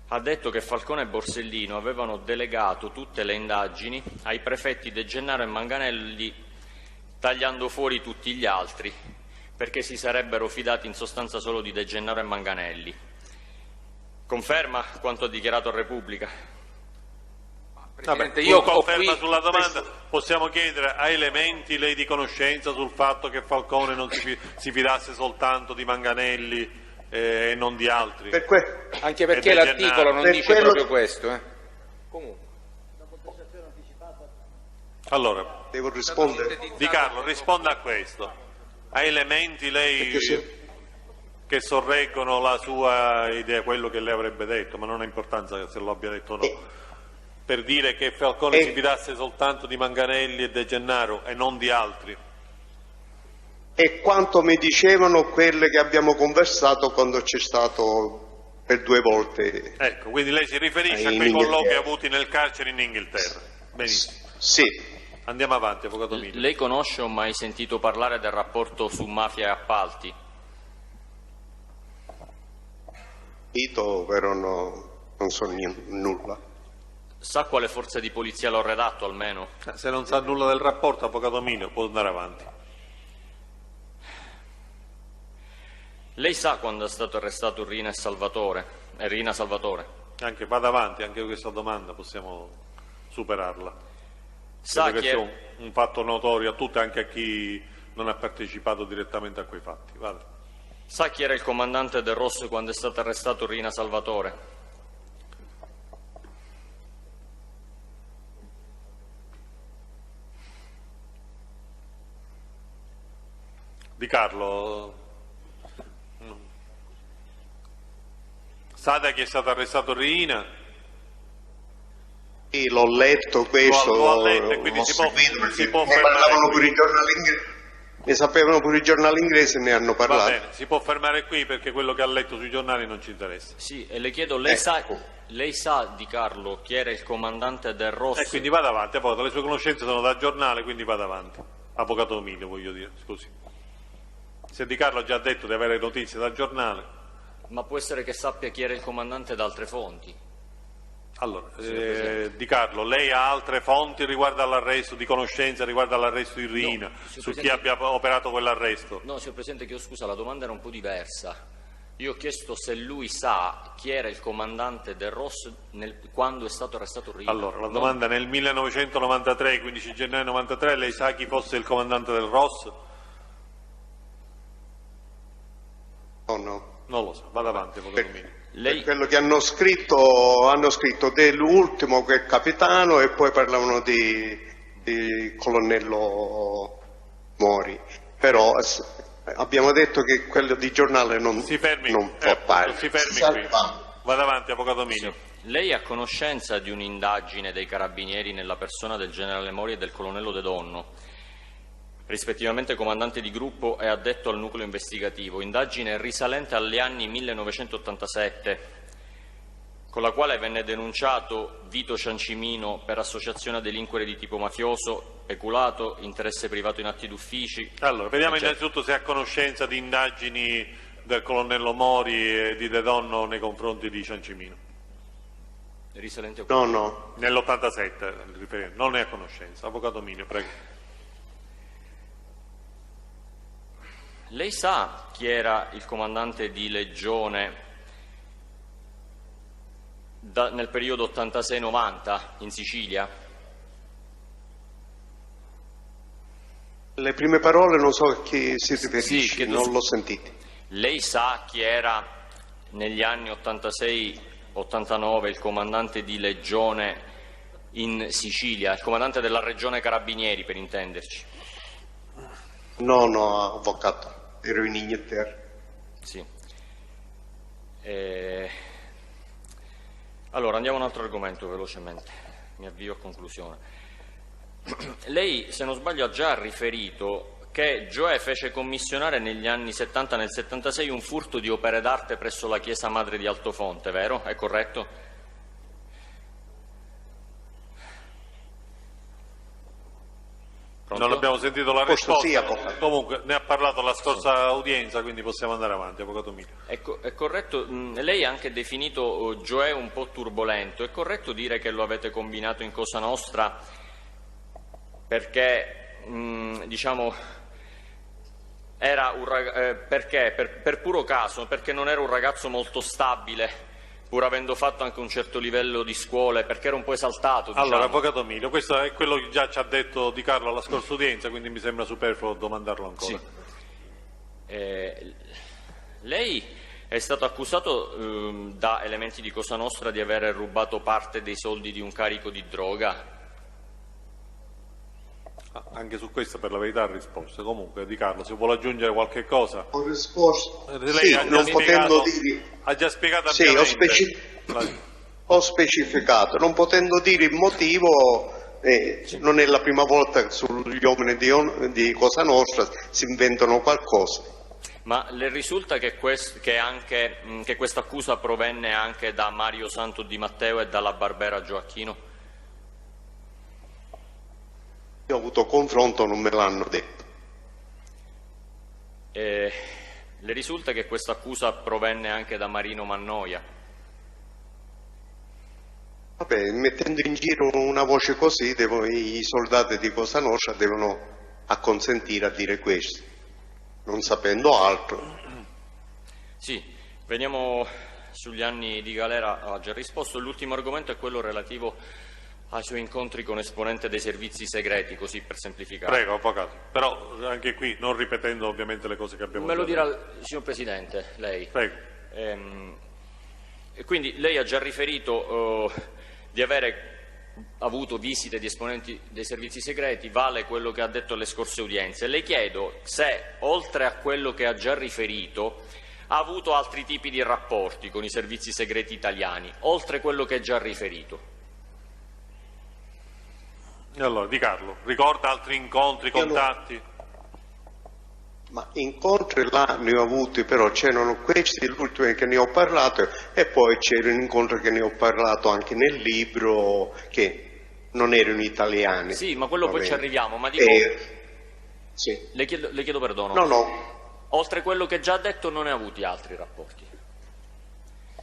ha detto che Falcone e Borsellino avevano delegato tutte le indagini ai prefetti De Gennaro e Manganelli, tagliando fuori tutti gli altri, perché si sarebbero fidati in sostanza solo di De Gennaro e Manganelli. Conferma quanto ha dichiarato a Repubblica? Presidente, io conferma sulla domanda, possiamo chiedere a elementi lei di conoscenza sul fatto che Falcone non si fidasse soltanto di Manganelli e non di altri? Anche perché l'articolo non dice proprio questo. Comunque. Allora, devo rispondere. Di Carlo, risponda a questo. Ha elementi lei che sorreggono la sua idea, quello che lei avrebbe detto, ma non ha importanza se lo abbia detto o no, per dire che Falcone si fidasse soltanto di Manganelli e De Gennaro e non di altri? E quanto mi dicevano quelle che abbiamo conversato quando c'è stato per 2 volte. Ecco, quindi lei si riferisce a quei colloqui avuti nel carcere in Inghilterra. Benissimo. Sì. Andiamo avanti, avvocato Mille. Lei conosce o mai sentito parlare del rapporto su mafia e appalti? Però non so nulla. Sa quale forza di polizia l'ho redatto almeno? Se non sa nulla del rapporto, avvocato Mille, può andare avanti. Lei sa quando è stato arrestato Rina Salvatore? Anche vada avanti, anche questa domanda possiamo superarla. Sa che sia un fatto notorio a tutti, anche a chi non ha partecipato direttamente a quei fatti. Vada. Sa chi era il comandante del Rosso quando è stato arrestato Rina Salvatore? Di Carlo, sa da chi è stato arrestato Rina? Sì, l'ho letto questo, l'ho letto, e quindi si può fermare pure i giornali inglesi. Ne sapevano pure i giornali inglesi e ne hanno parlato. Va bene, si può fermare qui perché quello che ha letto sui giornali non ci interessa. Sì, e le chiedo, lei sa Di Carlo chi era il comandante del Rosso? E quindi vada avanti, avvocato, le sue conoscenze sono da giornale, quindi vada avanti. Avvocato Mille, voglio dire, scusi. Se Di Carlo ha già detto di avere notizie dal giornale. Ma può essere che sappia chi era il comandante da altre fonti. Allora, Di Carlo, lei ha altre fonti riguardo all'arresto, di conoscenza riguardo all'arresto di Riina, su chi abbia operato quell'arresto? No, signor Presidente, chiedo scusa, la domanda era un po' diversa. Io ho chiesto se lui sa chi era il comandante del ROS quando è stato arrestato Riina. Allora, la domanda nel 1993, 15 gennaio 93, lei sa chi fosse il comandante del ROS? No. Non lo so, vada avanti, avvocato Mini. Per quello che hanno scritto dell'ultimo che è capitano e poi parlavano di colonnello Mori, però abbiamo detto che quello di giornale non si fermi, non fa parte. Si fermi qui. Vada avanti, avvocato Mini. Sì. Lei è a conoscenza di un'indagine dei carabinieri nella persona del generale Mori e del colonnello De Donno, rispettivamente comandante di gruppo e addetto al nucleo investigativo, indagine risalente agli anni 1987, con la quale venne denunciato Vito Ciancimino per associazione a delinquere di tipo mafioso, peculato, interesse privato in atti d'uffici. Allora, vediamo innanzitutto se è a conoscenza di indagini del colonnello Mori e di De Donno nei confronti di Ciancimino. Risalente a... No. Nell'87, non è a conoscenza. Avvocato Minio, prego. Lei sa chi era il comandante di legione nel periodo 86-90 in Sicilia? Le prime parole non so a chi si riferisce, non l'ho sentito. Lei sa chi era negli anni 86-89 il comandante di legione in Sicilia, il comandante della regione Carabinieri, per intenderci? No, avvocato, ero in Inghilterra. Sì. Allora, andiamo a un altro argomento velocemente, mi avvio a conclusione. Lei, se non sbaglio, ha già riferito che Gioè fece commissionare negli anni 70 nel 76 un furto di opere d'arte presso la chiesa madre di Altofonte, vero? È corretto? Non abbiamo sentito la risposta, comunque ne ha parlato la scorsa udienza, quindi possiamo andare avanti, avvocato Mino. È corretto, lei ha anche definito Gioè un po' turbolento, è corretto dire che lo avete combinato in Cosa Nostra perché, diciamo, era perché, per puro caso, perché non era un ragazzo molto stabile, pur avendo fatto anche un certo livello di scuole, perché era un po' esaltato, diciamo. Allora, avvocato Emilio, questo è quello che già ci ha detto Di Carlo alla scorsa udienza, quindi mi sembra superfluo domandarlo ancora. Sì. Lei è stato accusato da elementi di Cosa Nostra di aver rubato parte dei soldi di un carico di droga? Anche su questo, per la verità, ha risposto. Comunque, Di Carlo, se vuole aggiungere qualche cosa. Ho risposto. Lei ha non potendo dire. Ha già spiegato ampiamente. Ho specificato, non potendo dire il motivo. Non è la prima volta che sugli uomini di Cosa Nostra si inventano qualcosa. Ma le risulta che questa accusa provenne anche da Mario Santo Di Matteo e dalla Barbera Gioacchino? Io ho avuto confronto, non me l'hanno detto. Le risulta che questa accusa provenne anche da Marino Mannoia? Vabbè, mettendo in giro una voce così, i soldati di Cosa Nostra devono acconsentire a dire questo, non sapendo altro. Sì, veniamo sugli anni di galera, ha già risposto. L'ultimo argomento è quello relativo ai suoi incontri con esponente dei servizi segreti, così per semplificare. Prego, avvocato, però anche qui non ripetendo ovviamente le cose che abbiamo detto. Me lo detto. dirà, signor Presidente, lei. Prego. E quindi lei ha già riferito di avere avuto visite di esponenti dei servizi segreti, vale quello che ha detto alle scorse udienze. Le chiedo se, oltre a quello che ha già riferito, ha avuto altri tipi di rapporti con i servizi segreti italiani, oltre quello che ha già riferito. Allora, Di Carlo, ricorda altri incontri, contatti? Ma incontri là ne ho avuti, però c'erano questi, l'ultimo che ne ho parlato, e poi c'era un incontro che ne ho parlato anche nel libro, che non erano italiani. Sì, ma quello poi ci arriviamo, ma dico... sì. Le chiedo perdono. No. Oltre quello che già ha detto non ne ha avuti altri rapporti?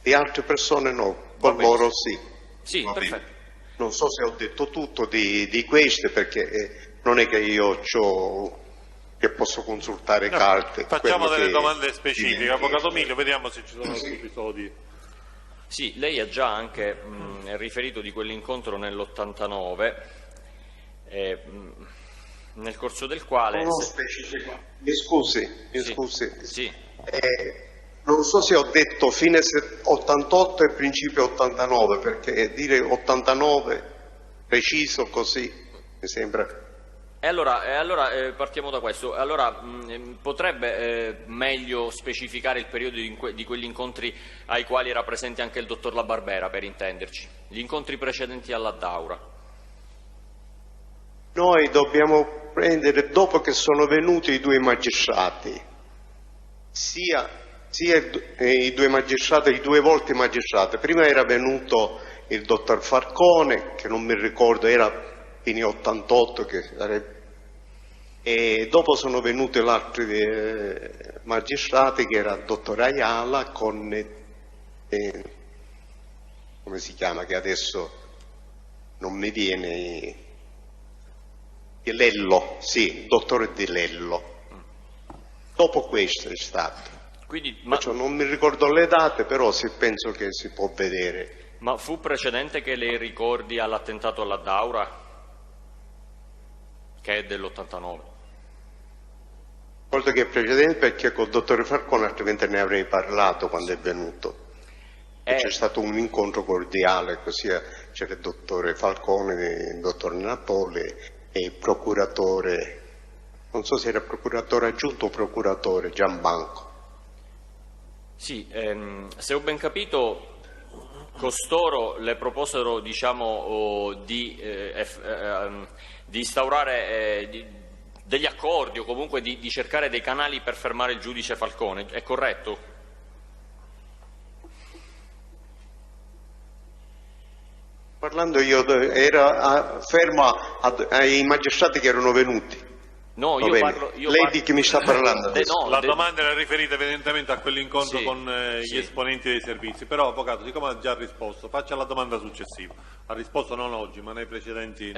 Di altre persone no, con loro sì. Sì, perfetto. Non so se ho detto tutto di queste, perché non è che io che posso consultare carte. Facciamo delle domande specifiche. Avvocato Miglio, vediamo se ci sono altri episodi. Sì, lei ha già anche riferito di quell'incontro nell'89, nel corso del quale... Mi scusi. Sì. Non so se ho detto fine 88 e principio 89, perché dire 89 preciso così mi sembra... E allora partiamo da questo. Allora, potrebbe meglio specificare il periodo di quegli incontri ai quali era presente anche il dottor La Barbera, per intenderci, gli incontri precedenti alla Daura? Noi dobbiamo prendere, dopo che sono venuti i due magistrati, sia i due magistrati, i due volte magistrati. Prima era venuto il dottor Falcone, che non mi ricordo, era fine 88, e dopo sono venuti gli altri magistrati, che era il dottor Ayala con come si chiama, che adesso non mi viene, Di Lello, sì, il dottore Di Lello. Dopo questo è stato. Quindi, non mi ricordo le date, però penso che si può vedere. Ma fu precedente che lei ricordi all'attentato alla Daura, che è dell'89? Ricordo che è precedente, perché col dottore Falcone altrimenti ne avrei parlato quando è venuto. C'è stato un incontro cordiale, così c'era il dottore Falcone, il dottor Napoli e il procuratore, non so se era procuratore aggiunto o procuratore Gianbanco. Sì, se ho ben capito, costoro le proposero, diciamo, di instaurare degli accordi, o comunque di cercare dei canali per fermare il giudice Falcone, è corretto? Parlando io, era fermo ai magistrati che erano venuti. No, Lei di chi mi sta parlando? La domanda era riferita evidentemente a quell'incontro con gli esponenti dei servizi, però avvocato, siccome ha già risposto, faccia la domanda successiva. Ha risposto non oggi, ma nelle precedenti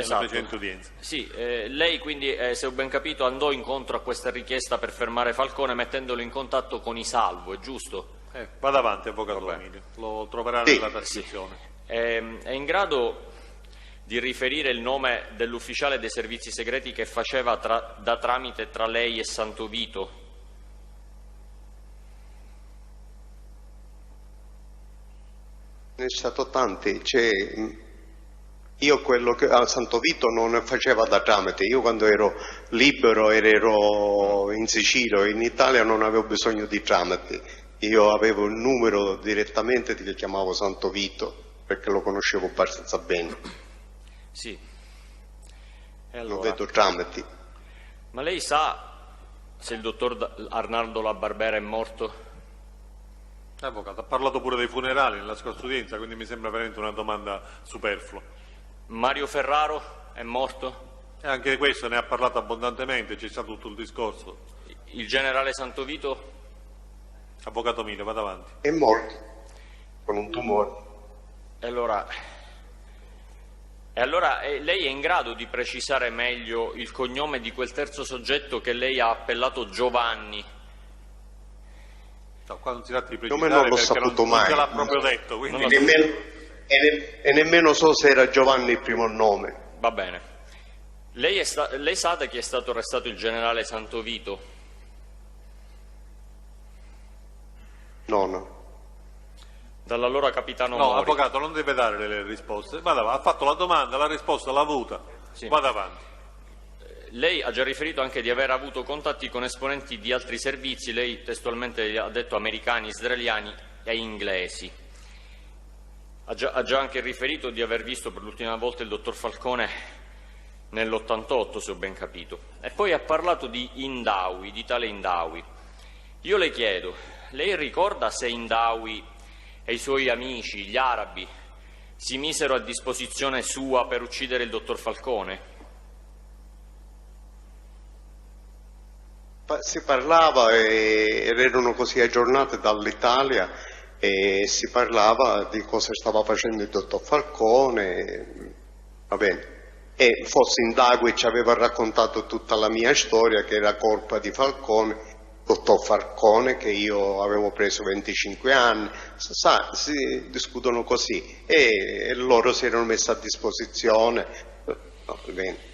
udienze. Sì, lei quindi, se ho ben capito, andò incontro a questa richiesta per fermare Falcone mettendolo in contatto con i Salvo, è giusto? Vada avanti, avvocato Emilio, lo troverà nella trascrizione. È in grado di riferire il nome dell'ufficiale dei servizi segreti che faceva da tramite tra lei e Santovito? Ne è stato tanti, io quello che a Santovito non faceva da tramite, io quando ero libero ero in Sicilia, in Italia non avevo bisogno di tramite, io avevo il numero direttamente, ti chiamavo Santovito perché lo conoscevo abbastanza bene. Sì. E allora, lo vedo tramite. Ma lei sa se il dottor Arnaldo La Barbera è morto? Avvocato, ha parlato pure dei funerali nella scorsa udienza, quindi mi sembra veramente una domanda superflua. Mario Ferraro è morto? E anche questo ne ha parlato abbondantemente, c'è stato tutto il discorso. Il generale Santovito? Avvocato Milo, vada avanti. È morto, con un tumore. E allora lei è in grado di precisare meglio il cognome di quel terzo soggetto che lei ha appellato Giovanni? No, qua non si tratta di precisare, non l'ho perché saputo non mai. ce l'ha proprio detto. Quindi... E nemmeno so se era Giovanni il primo nome. Va bene. Lei sa da chi è stato arrestato il generale Santovito? No. Dall'allora capitano No, Mori. avvocato, non deve dare le risposte. Ha fatto la domanda, la risposta l'ha avuta. Sì. Vada avanti. Lei ha già riferito anche di aver avuto contatti con esponenti di altri servizi, lei testualmente ha detto americani, israeliani e inglesi. Ha già anche riferito di aver visto per l'ultima volta il dottor Falcone nell'88, se ho ben capito. E poi ha parlato di Indawi, di tale Indawi. Io le chiedo, lei ricorda se Indawi e i suoi amici, gli arabi, si misero a disposizione sua per uccidere il dottor Falcone? si parlava ed erano così aggiornate dall'Italia e si parlava di cosa stava facendo il dottor Falcone, va bene. E forse Indagui ci aveva raccontato tutta la mia storia, che era colpa di Falcone, dottor Falcone, che io avevo preso 25 anni, si discutono così e loro si erano messi a disposizione. Va bene.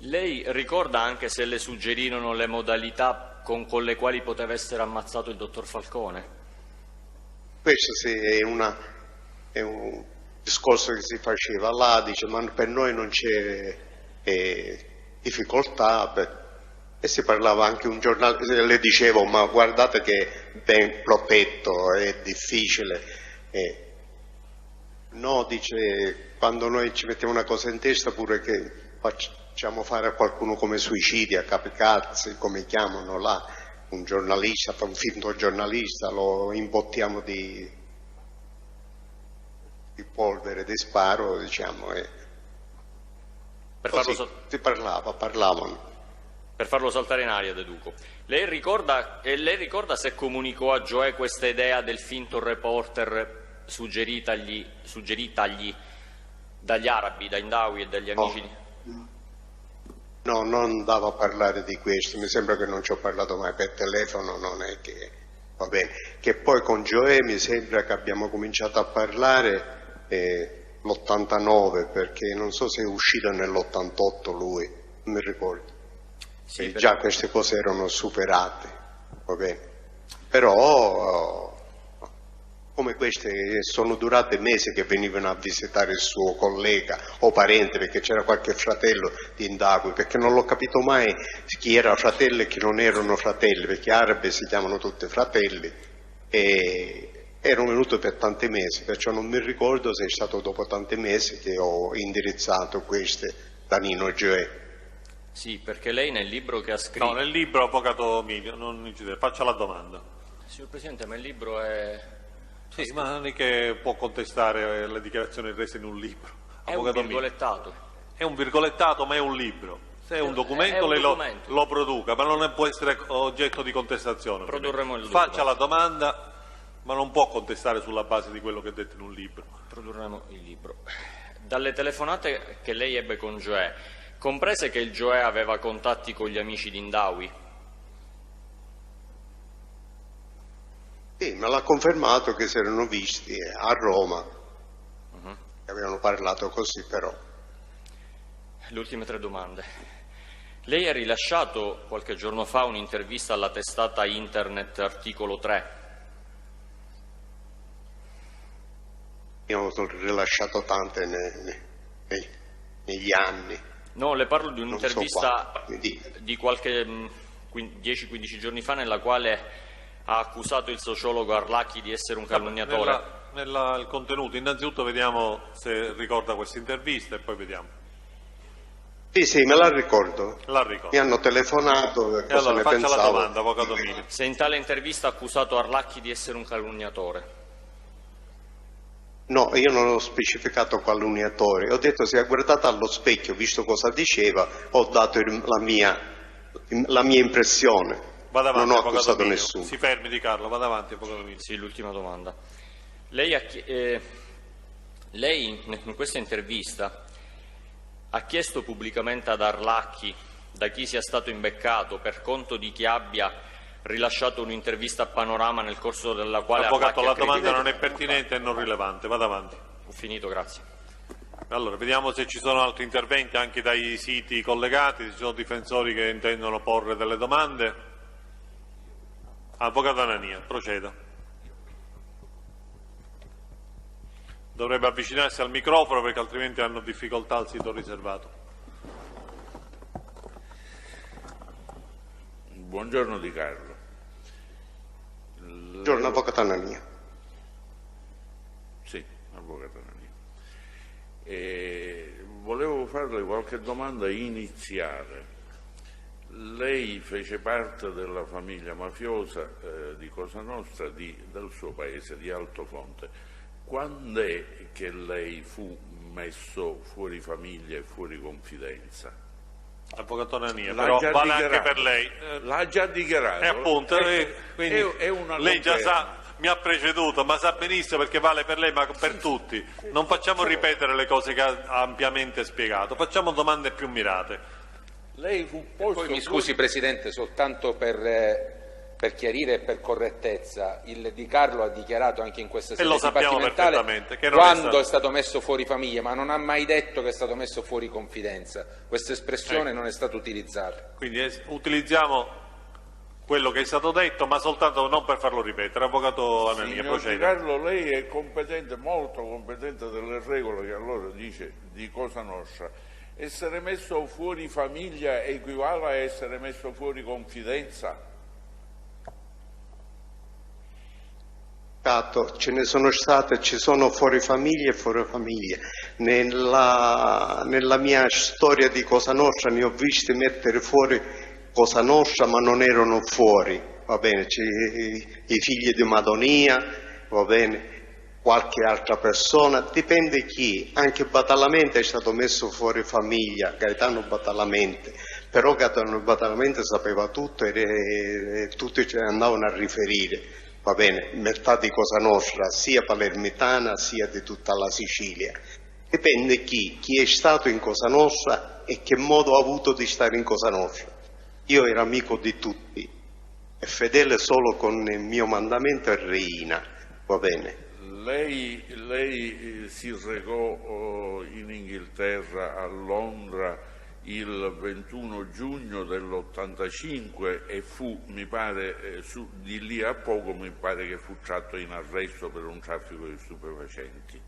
Lei ricorda anche se le suggerirono le modalità con le quali poteva essere ammazzato il dottor Falcone? Questo sì, è un discorso che si faceva là, dice ma per noi non c'è difficoltà, e si parlava anche un giornale, le dicevo ma guardate che è ben protetto, è difficile. No, dice, quando noi ci mettiamo una cosa in testa pure che facciamo fare a qualcuno come suicidio, a capicazzi, come chiamano là, un giornalista, un finto giornalista, lo imbottiamo di polvere, di sparo, diciamo. Si parlavano. Per farlo saltare in aria, deduco. Lei ricorda se comunicò a Gioè questa idea del finto reporter suggeritagli dagli arabi, da Indawi e dagli amici? No, non andavo a parlare di questo, mi sembra che non ci ho parlato mai per telefono, non è che va bene. Che poi con Gioè mi sembra che abbiamo cominciato a parlare l'89, perché non so se è uscito nell'88 lui, non mi ricordo. Sì, già queste cose erano superate, va bene. Però come queste sono durate mesi che venivano a visitare il suo collega o parente, perché c'era qualche fratello di Indagui, perché non l'ho capito mai chi era fratello e chi non erano fratelli, perché arabi si chiamano tutti fratelli, e erano venuti per tanti mesi, perciò non mi ricordo se è stato dopo tanti mesi che ho indirizzato queste da Nino Gioè. Sì, perché lei nel libro che ha scritto... No, nel libro, avvocato Milio, non incidere, faccia la domanda. Signor Presidente, ma il libro è... Sì, ma non è che può contestare le dichiarazioni rese in un libro. È un virgolettato. È un virgolettato, ma è un libro. Se è un documento, lei lo produca, ma non può essere oggetto di contestazione. Produrremo il libro. Faccia la domanda, ma non può contestare sulla base di quello che è detto in un libro. Produrremo il libro. Dalle telefonate che lei ebbe con Gioè, comprese che il Gioè aveva contatti con gli amici di Indawi? Sì, me l'ha confermato che si erano visti a Roma, che avevano parlato così però. Le ultime 3 domande. Lei ha rilasciato qualche giorno fa un'intervista alla testata internet Articolo 3. Io ho rilasciato tante negli anni. No, le parlo di un'intervista di qualche 10-15 giorni fa, nella quale ha accusato il sociologo Arlacchi di essere un calunniatore. Il contenuto, innanzitutto vediamo se ricorda questa intervista e poi vediamo. Sì, me la ricordo. La ricordo. Mi hanno telefonato e cosa allora ne faccia pensavo. la domanda, avvocato Milio. Se in tale intervista ha accusato Arlacchi di essere un calunniatore. No, io non ho specificato calunniatore, ho detto se ha guardato allo specchio, visto cosa diceva, ho dato la mia impressione. Vada avanti, non ho accusato nessuno. Si fermi Di Carlo, vada avanti, avvocato Milio. Sì, l'ultima domanda. Lei in questa intervista ha chiesto pubblicamente ad Arlacchi da chi sia stato imbeccato per conto di chi abbia rilasciato un'intervista a Panorama nel corso della quale... Avvocato, la domanda non è pertinente e non rilevante, vada avanti. Ho finito, grazie. Allora, vediamo se ci sono altri interventi anche dai siti collegati, se ci sono difensori che intendono porre delle domande. Avvocato Anania, proceda. Dovrebbe avvicinarsi al microfono perché altrimenti hanno difficoltà al sito riservato. Buongiorno Di Carlo. Buongiorno, avvocato Anania. Sì, avvocato Anania. Volevo farle qualche domanda iniziale. Lei fece parte della famiglia mafiosa di Cosa Nostra del suo paese, di Altofonte. Quando è che lei fu messo fuori famiglia e fuori confidenza? Avvocato Nania, però vale anche per lei. L'ha già dichiarato. E appunto, quindi è una lei già sa, mi ha preceduto, ma sa benissimo perché vale per lei, ma per tutti. Non facciamo ripetere le cose che ha ampiamente spiegato, facciamo domande più mirate. Lei fu posto. Poi mi scusi Presidente, soltanto per chiarire e per correttezza, il Di Carlo ha dichiarato anche in questa sede dibattimentale che quando è stato messo fuori famiglia, ma non ha mai detto che è stato messo fuori confidenza. Questa espressione non è stata utilizzata. Quindi utilizziamo quello che è stato detto, ma soltanto non per farlo ripetere. Avvocato Nania, proceda. Di Carlo, lei è competente, molto competente delle regole che allora dice di Cosa Nostra. Essere messo fuori famiglia equivale a essere messo fuori confidenza? Ce ne sono state, ci sono fuori famiglia e fuori famiglia. Nella mia storia di Cosa Nostra ne ho visti mettere fuori Cosa Nostra, ma non erano fuori, va bene, i figli di Madonia, va bene, qualche altra persona, dipende chi. Anche Badalamenti è stato messo fuori famiglia, Gaetano Badalamenti, però Gaetano Badalamenti sapeva tutto e tutti ce ne andavano a riferire. Va bene, metà di Cosa Nostra, sia palermitana sia di tutta la Sicilia. Dipende chi è stato in Cosa Nostra e che modo ha avuto di stare in Cosa Nostra. Io ero amico di tutti e fedele solo con il mio mandamento e Reina, va bene. Lei si recò in Inghilterra, a Londra, il 21 giugno dell'85 e fu, mi pare, di lì a poco mi pare che fu tratto in arresto per un traffico di stupefacenti.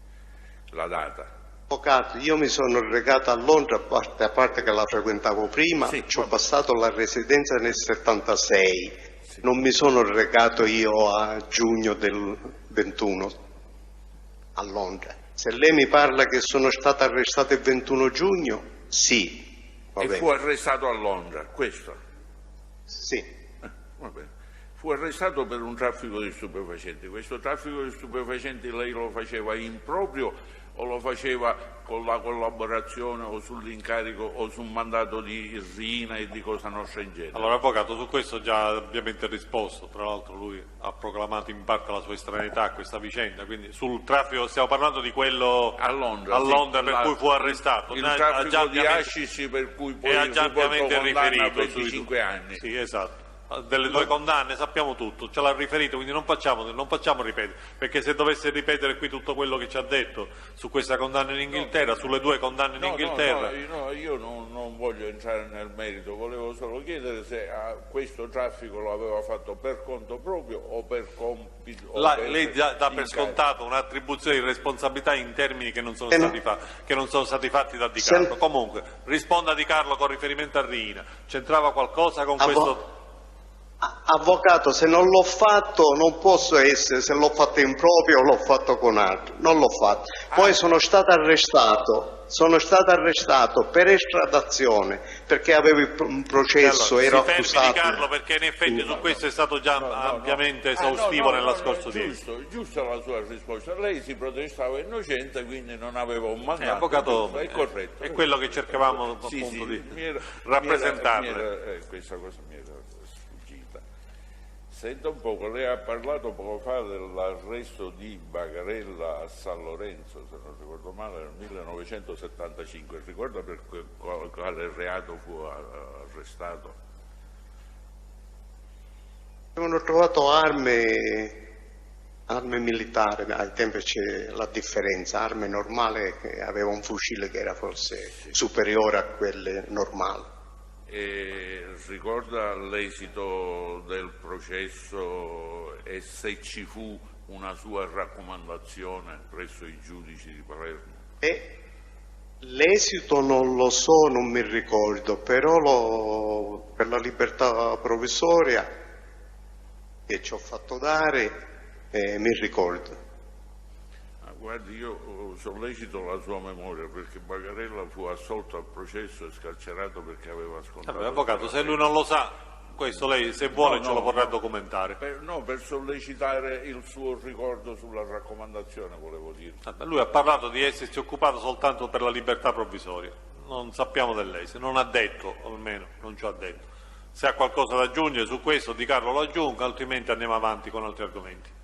La data? Avvocato, io mi sono recato a Londra, a parte che la frequentavo prima, ci ho passato la residenza nel 76, non mi sono recato io a giugno del 21 a Londra. Se lei mi parla che sono stato arrestato il 21 giugno, sì. E fu arrestato a Londra, questo? Sì. Va bene. Fu arrestato per un traffico di stupefacenti. Questo traffico di stupefacenti lei lo faceva in proprio o lo faceva con la collaborazione o sull'incarico o sul mandato di Rina e di Cosa Nostra in genere? Allora, Avvocato, su questo già ovviamente risposto, tra l'altro lui ha proclamato in parte la sua estraneità a questa vicenda, quindi sul traffico stiamo parlando di quello a Londra, per cui fu arrestato. Il traffico di hashish per cui poi ha già ampiamente riferito 25 anni. Sì, esatto. Delle due condanne sappiamo tutto, ce l'ha riferito, quindi non facciamo ripetere, perché se dovesse ripetere qui tutto quello che ci ha detto su questa condanna in Inghilterra, sulle due condanne in Inghilterra... No, io non voglio entrare nel merito, volevo solo chiedere se questo traffico lo aveva fatto per conto proprio o per compito... Lei dà per scontato un'attribuzione di responsabilità in termini che non sono stati fatti da Di Carlo. Comunque, risponda Di Carlo con riferimento a Riina, c'entrava qualcosa con questo... Avvocato, se non l'ho fatto non posso essere, se l'ho fatto in proprio o l'ho fatto con altri, non l'ho fatto. Poi sono stato arrestato per estradazione perché avevo un processo, allora, ero accusato. Di Carlo, perché in effetti su questo è stato già ampiamente esaustivo nella scorsa giusta la sua risposta, lei si protestava innocente, quindi non aveva un mandato. Avvocato, è corretto. È quello che cercavamo appunto di rappresentare. Questa cosa mi era sfuggita. Senta un poco, lei ha parlato poco fa dell'arresto di Bagarella a San Lorenzo, se non ricordo male, nel 1975. Ricorda per quale reato fu arrestato? Avevano trovato armi militari, ai tempi c'è la differenza, arme normale che aveva un fucile che era forse superiore a quelle normali. E ricorda l'esito del processo e se ci fu una sua raccomandazione presso i giudici di Palermo? L'esito non lo so, non mi ricordo, però per la libertà provvisoria che ci ho fatto dare mi ricordo. Guardi, io sollecito la sua memoria perché Bagarella fu assolto al processo e scarcerato perché aveva scontato. Avvocato, se lui non lo sa, questo lei se vuole ce lo vorrà documentare. Per sollecitare il suo ricordo sulla raccomandazione, volevo dire. Lui ha parlato di essersi occupato soltanto per la libertà provvisoria. non sappiamo dell'esito, non ha detto, o almeno non ci ha detto. Se ha qualcosa da aggiungere su questo, Di Carlo lo aggiunga, altrimenti andiamo avanti con altri argomenti.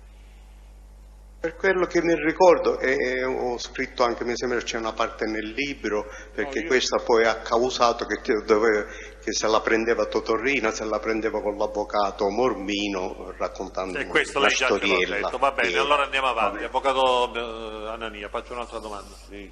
Per quello che mi ricordo, e ho scritto anche, mi sembra c'è una parte nel libro, perché questa poi ha causato che se la prendeva Totorrina, se la prendeva con l'avvocato Mormino, raccontando E questo una lei già ce l'ha storiella. detto, va bene, allora andiamo avanti. Avvocato Anania, faccio un'altra domanda. Sì,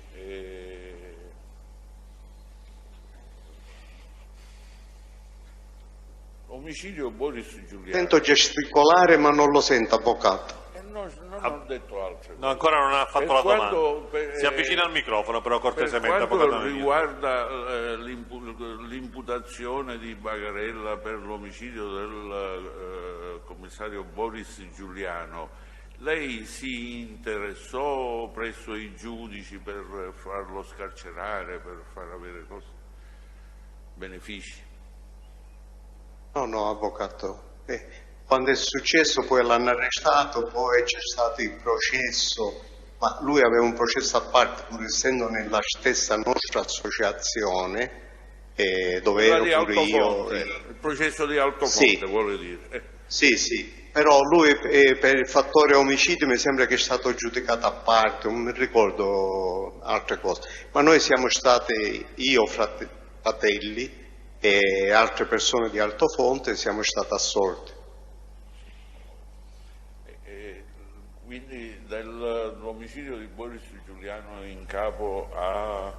omicidio Boris Giuliano. Sento gesticolare ma non lo sento, avvocato. Non ho detto altro. No, ancora non ha fatto la domanda. Si avvicina al microfono però cortesemente. Per quanto riguarda l'imputazione di Bagarella per l'omicidio del commissario Boris Giuliano, lei si interessò presso i giudici per farlo scarcerare, per far avere benefici? No, avvocato. Quando è successo poi l'hanno arrestato, poi c'è stato il processo, ma lui aveva un processo a parte pur essendo nella stessa nostra associazione dove ero pure io. Il processo di Altofonte, vuole dire. Sì, però lui per il fattore omicidio mi sembra che è stato giudicato a parte, non mi ricordo altre cose, ma noi siamo stati, io, fratelli e altre persone di Altofonte, siamo stati assolti. Quindi dell'omicidio di Boris Giuliano in capo a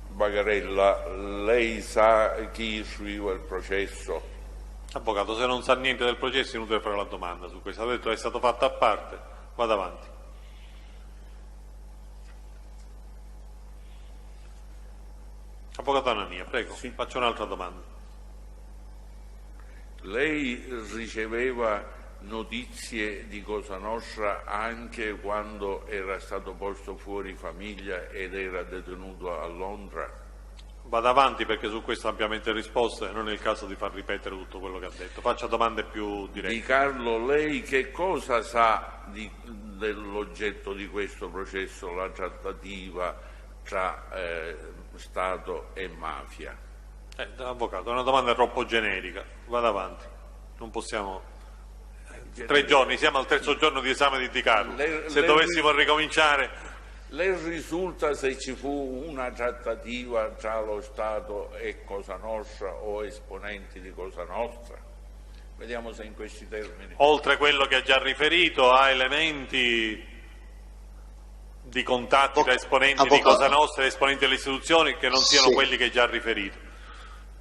Bagarella, lei sa chi istruiva il processo? Avvocato, se non sa niente del processo è inutile fare la domanda su questo. Ha detto che è stato fatto a parte, vada avanti. Avvocato Anania, prego, faccio un'altra domanda. Lei riceveva notizie di Cosa Nostra anche quando era stato posto fuori famiglia ed era detenuto a Londra? Vada avanti perché su questo ampiamente risposto e non è il caso di far ripetere tutto quello che ha detto. Faccia domande più dirette. Di Carlo, lei che cosa sa dell'oggetto di questo processo, la trattativa tra Stato e mafia? Avvocato, è una domanda troppo generica, vada avanti, non possiamo... 3 giorni, siamo al terzo giorno di esame di Carlo, se dovessimo ricominciare... Le risulta se ci fu una trattativa tra lo Stato e Cosa Nostra o esponenti di Cosa Nostra? Vediamo se in questi termini. Oltre quello che ha già riferito, ha elementi di contatti tra esponenti di Cosa Nostra e esponenti delle istituzioni che non siano quelli che già ha riferito.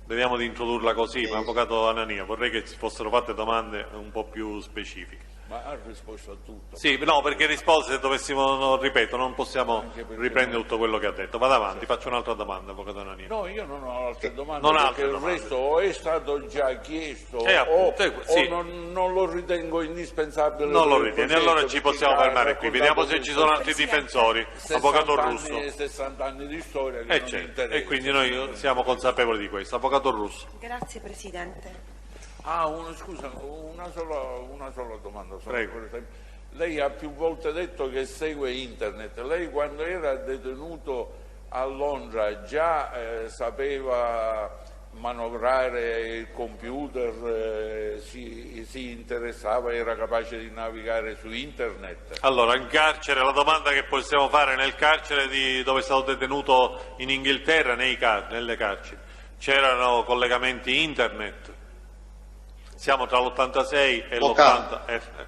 Vediamo di introdurla così, ma Avvocato Anania, vorrei che ci fossero fatte domande un po' più specifiche. Ma ha risposto a tutto? Sì, no, perché risposte, se dovessimo, ripeto, non possiamo riprendere tutto quello che ha detto. Vado avanti, faccio un'altra domanda, Avvocato Anania. No, io non ho altre domande, non perché il resto o è stato già chiesto sì. o non lo ritengo indispensabile. Non lo ritiene, allora ci possiamo fermare qui. Vediamo se ci sono altri difensori. Avvocato Russo. 60 anni di storia che non interessa. E quindi noi siamo consapevoli di questo. Avvocato Russo. Grazie Presidente. Scusa, una sola domanda. Prego. Lei ha più volte detto che segue internet. Lei quando era detenuto a Londra già sapeva manovrare il computer, si interessava, era capace di navigare su internet? Allora, in carcere, la domanda che possiamo fare nel carcere dove è stato detenuto in Inghilterra, nelle carceri, c'erano collegamenti internet? Siamo tra l'86 e l'80.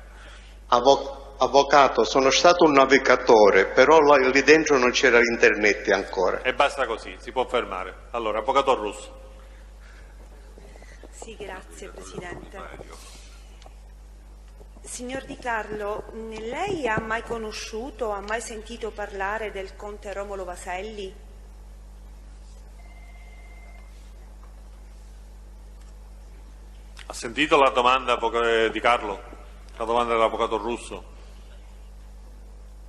Avvocato, sono stato un navigatore, però lì dentro non c'era internet ancora. E basta così, si può fermare. Allora, Avvocato Russo. Sì, grazie Presidente. Signor Di Carlo, lei ha mai conosciuto, ha mai sentito parlare del conte Romolo Vaselli? Ha sentito la domanda di Carlo? La domanda dell'Avvocato Russo?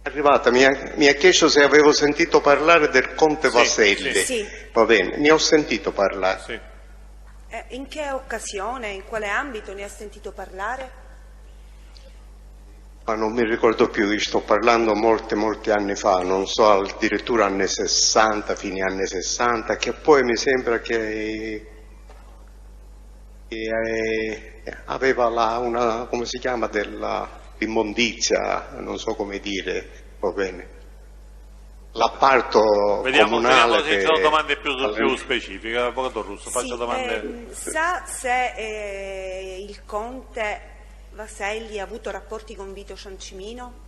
È arrivata, mi ha chiesto se avevo sentito parlare del conte Vaselli. Sì. Va bene, ne ho sentito parlare. Sì. In che occasione, in quale ambito ne ha sentito parlare? Ma non mi ricordo più, io sto parlando molti anni fa, non so, addirittura anni 60, fine anni 60, che poi mi sembra che aveva una, come si chiama, dell'immondizia, non so come dire, va bene, l'apparto comunale. Vediamo se ci sono domande più specifiche. Avvocato Russo, faccio domande. Sa se il conte Vaselli ha avuto rapporti con Vito Ciancimino?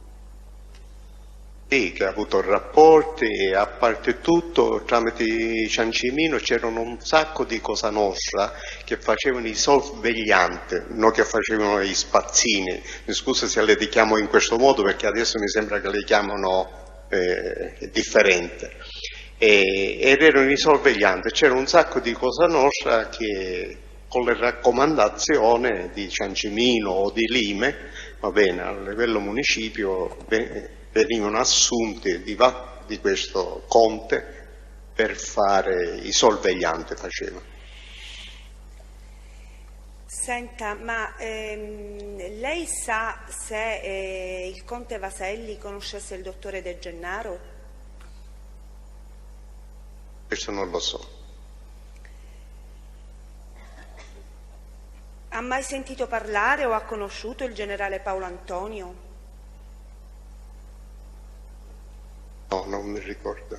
Sì, che ha avuto rapporti e a parte tutto tramite Ciancimino c'erano un sacco di Cosa Nostra che facevano i sorveglianti, non che facevano gli spazzini. Mi scusa se le richiamo in questo modo perché adesso mi sembra che le chiamano differente. Ed erano i sorveglianti, c'era un sacco di Cosa Nostra che con le raccomandazioni di Ciancimino o di Lime, va bene, a livello municipio venivano assunti di questo conte per fare i sorveglianti, faceva. Senta, ma lei sa se il conte Vaselli conoscesse il dottore De Gennaro? Questo non lo so. Ha mai sentito parlare o ha conosciuto il generale Paolo Antonio? No, non mi ricordo.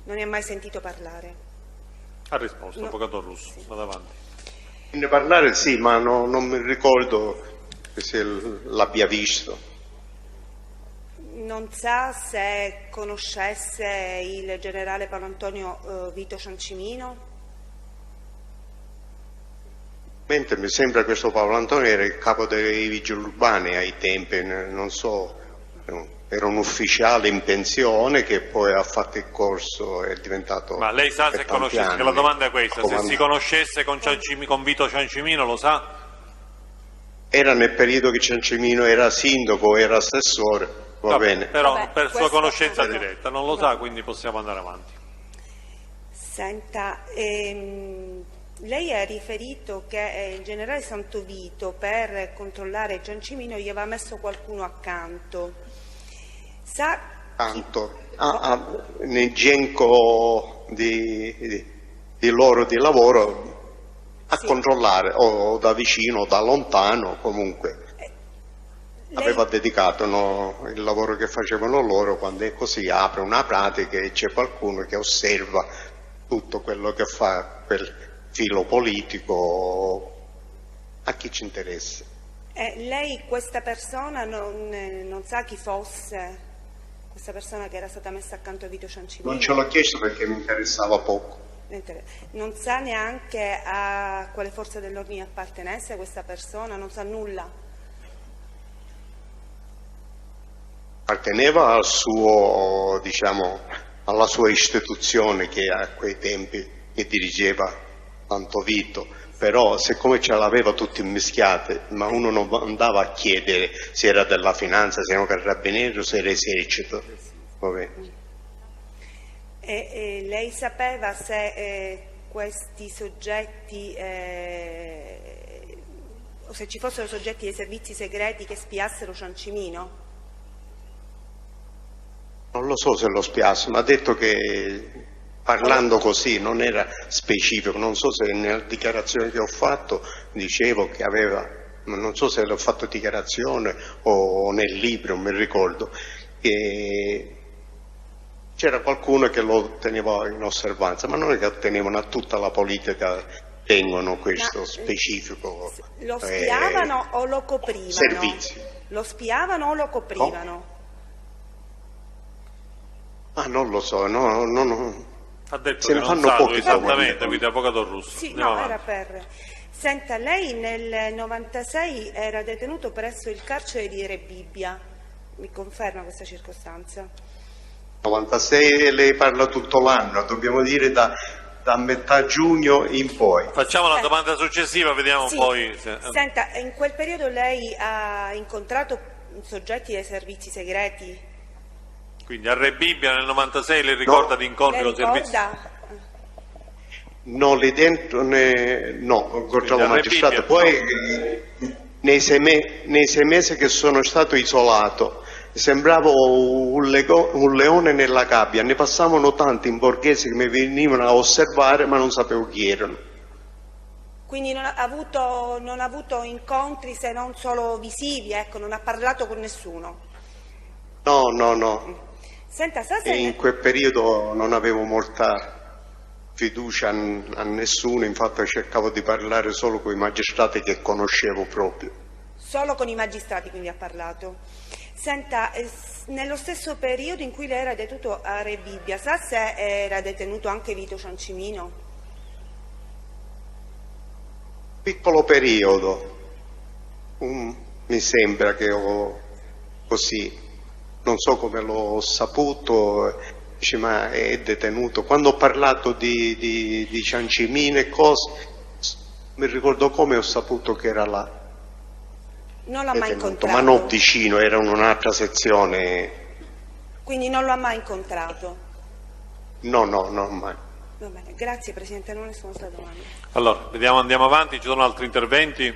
Non ne ha mai sentito parlare? Ha risposto, no. Avvocato Russo, Sì. vado avanti. Ne parlare sì, ma non mi ricordo se l'abbia visto. Non sa se conoscesse il generale Paolo Antonio Vito Ciancimino? Mentre mi sembra che questo Paolo Antonio era il capo dei vigili urbani ai tempi, non so, era un ufficiale in pensione che poi ha fatto il corso e è diventato... Ma lei sa se conoscesse, che la domanda è questa, se si conoscesse con Vito Ciancimino, lo sa? Era nel periodo che Ciancimino era sindaco, era assessore, va bene. Però Vabbè, per sua questo- conoscenza diretta, non lo sa, quindi possiamo andare avanti. Senta, lei ha riferito che il generale Santovito per controllare Ciancimino gli aveva messo qualcuno accanto. Sa Tanto nel genco di loro di lavoro a Sì. controllare o da vicino o da lontano, comunque aveva dedicato il lavoro che facevano loro. Quando è così apre una pratica e c'è qualcuno che osserva tutto quello che fa quel filo politico, a chi ci interessa. lei questa persona non sa chi fosse, questa persona che era stata messa accanto a Vito Ciancimino? Non ce l'ho chiesto perché mi interessava poco. Non sa neanche a quale forza dell'ordine appartenesse questa persona, non sa nulla? Apparteneva al suo, diciamo, alla sua istituzione che a quei tempi che dirigeva Santovito, però siccome ce l'aveva tutti immischiate, ma uno non andava a chiedere se era della finanza, se era carabinieri o se era esercito. Vabbè. E lei sapeva se questi soggetti, o se ci fossero soggetti dei servizi segreti che spiassero Ciancimino? Non lo so se lo spiasse, ma ha detto che parlando così non era specifico, non so se nella dichiarazione che ho fatto dicevo che aveva, non so se l'ho fatto dichiarazione o nel libro, non mi ricordo, che c'era qualcuno che lo teneva in osservanza, ma non è che tenevano a tutta la politica, tengono questo specifico. Lo spiavano o lo coprivano? Servizi. Lo spiavano o lo coprivano? Ah, non lo so, no. Ha detto Se che ne non fanno sa pochi lui esattamente, quindi Avvocato Russo. Sì, Andiamo no, avanti. era per... Senta, lei nel 96 era detenuto presso il carcere di Rebibbia, mi conferma questa circostanza? 96 lei parla tutto l'anno, dobbiamo dire da metà giugno in poi. Facciamo la domanda successiva, vediamo Sì. poi. Senta, in quel periodo lei ha incontrato soggetti dei servizi segreti? Quindi a Re Bibbia nel 96 le ricorda di incontri Lei con servizi? ricorda? No, lì dentro no, Quindi incontravo a Re magistrato, Bibbia, poi nei 6 mesi che sono stato isolato, sembravo un leone nella gabbia, ne passavano tanti in borghese che mi venivano a osservare ma non sapevo chi erano. Quindi non ha avuto incontri se non solo visivi, ecco, non ha parlato con nessuno? No. Senta, sa se... E in quel periodo non avevo molta fiducia a nessuno, infatti cercavo di parlare solo con i magistrati che conoscevo proprio. Solo con i magistrati quindi ha parlato. Senta, nello stesso periodo in cui lei era detenuto a Rebibbia, sa se era detenuto anche Vito Ciancimino? Piccolo periodo, mi sembra che ho così, non so come l'ho saputo, dice ma è detenuto. Quando ho parlato di Ciancimino e cose, mi ricordo come ho saputo che era là. Non l'ha mai incontrato? Ma non vicino, era in un'altra sezione. Quindi non lo ha mai incontrato? No, mai. Va bene, grazie Presidente, non ne sono state domande. Allora, vediamo, andiamo avanti, ci sono altri interventi?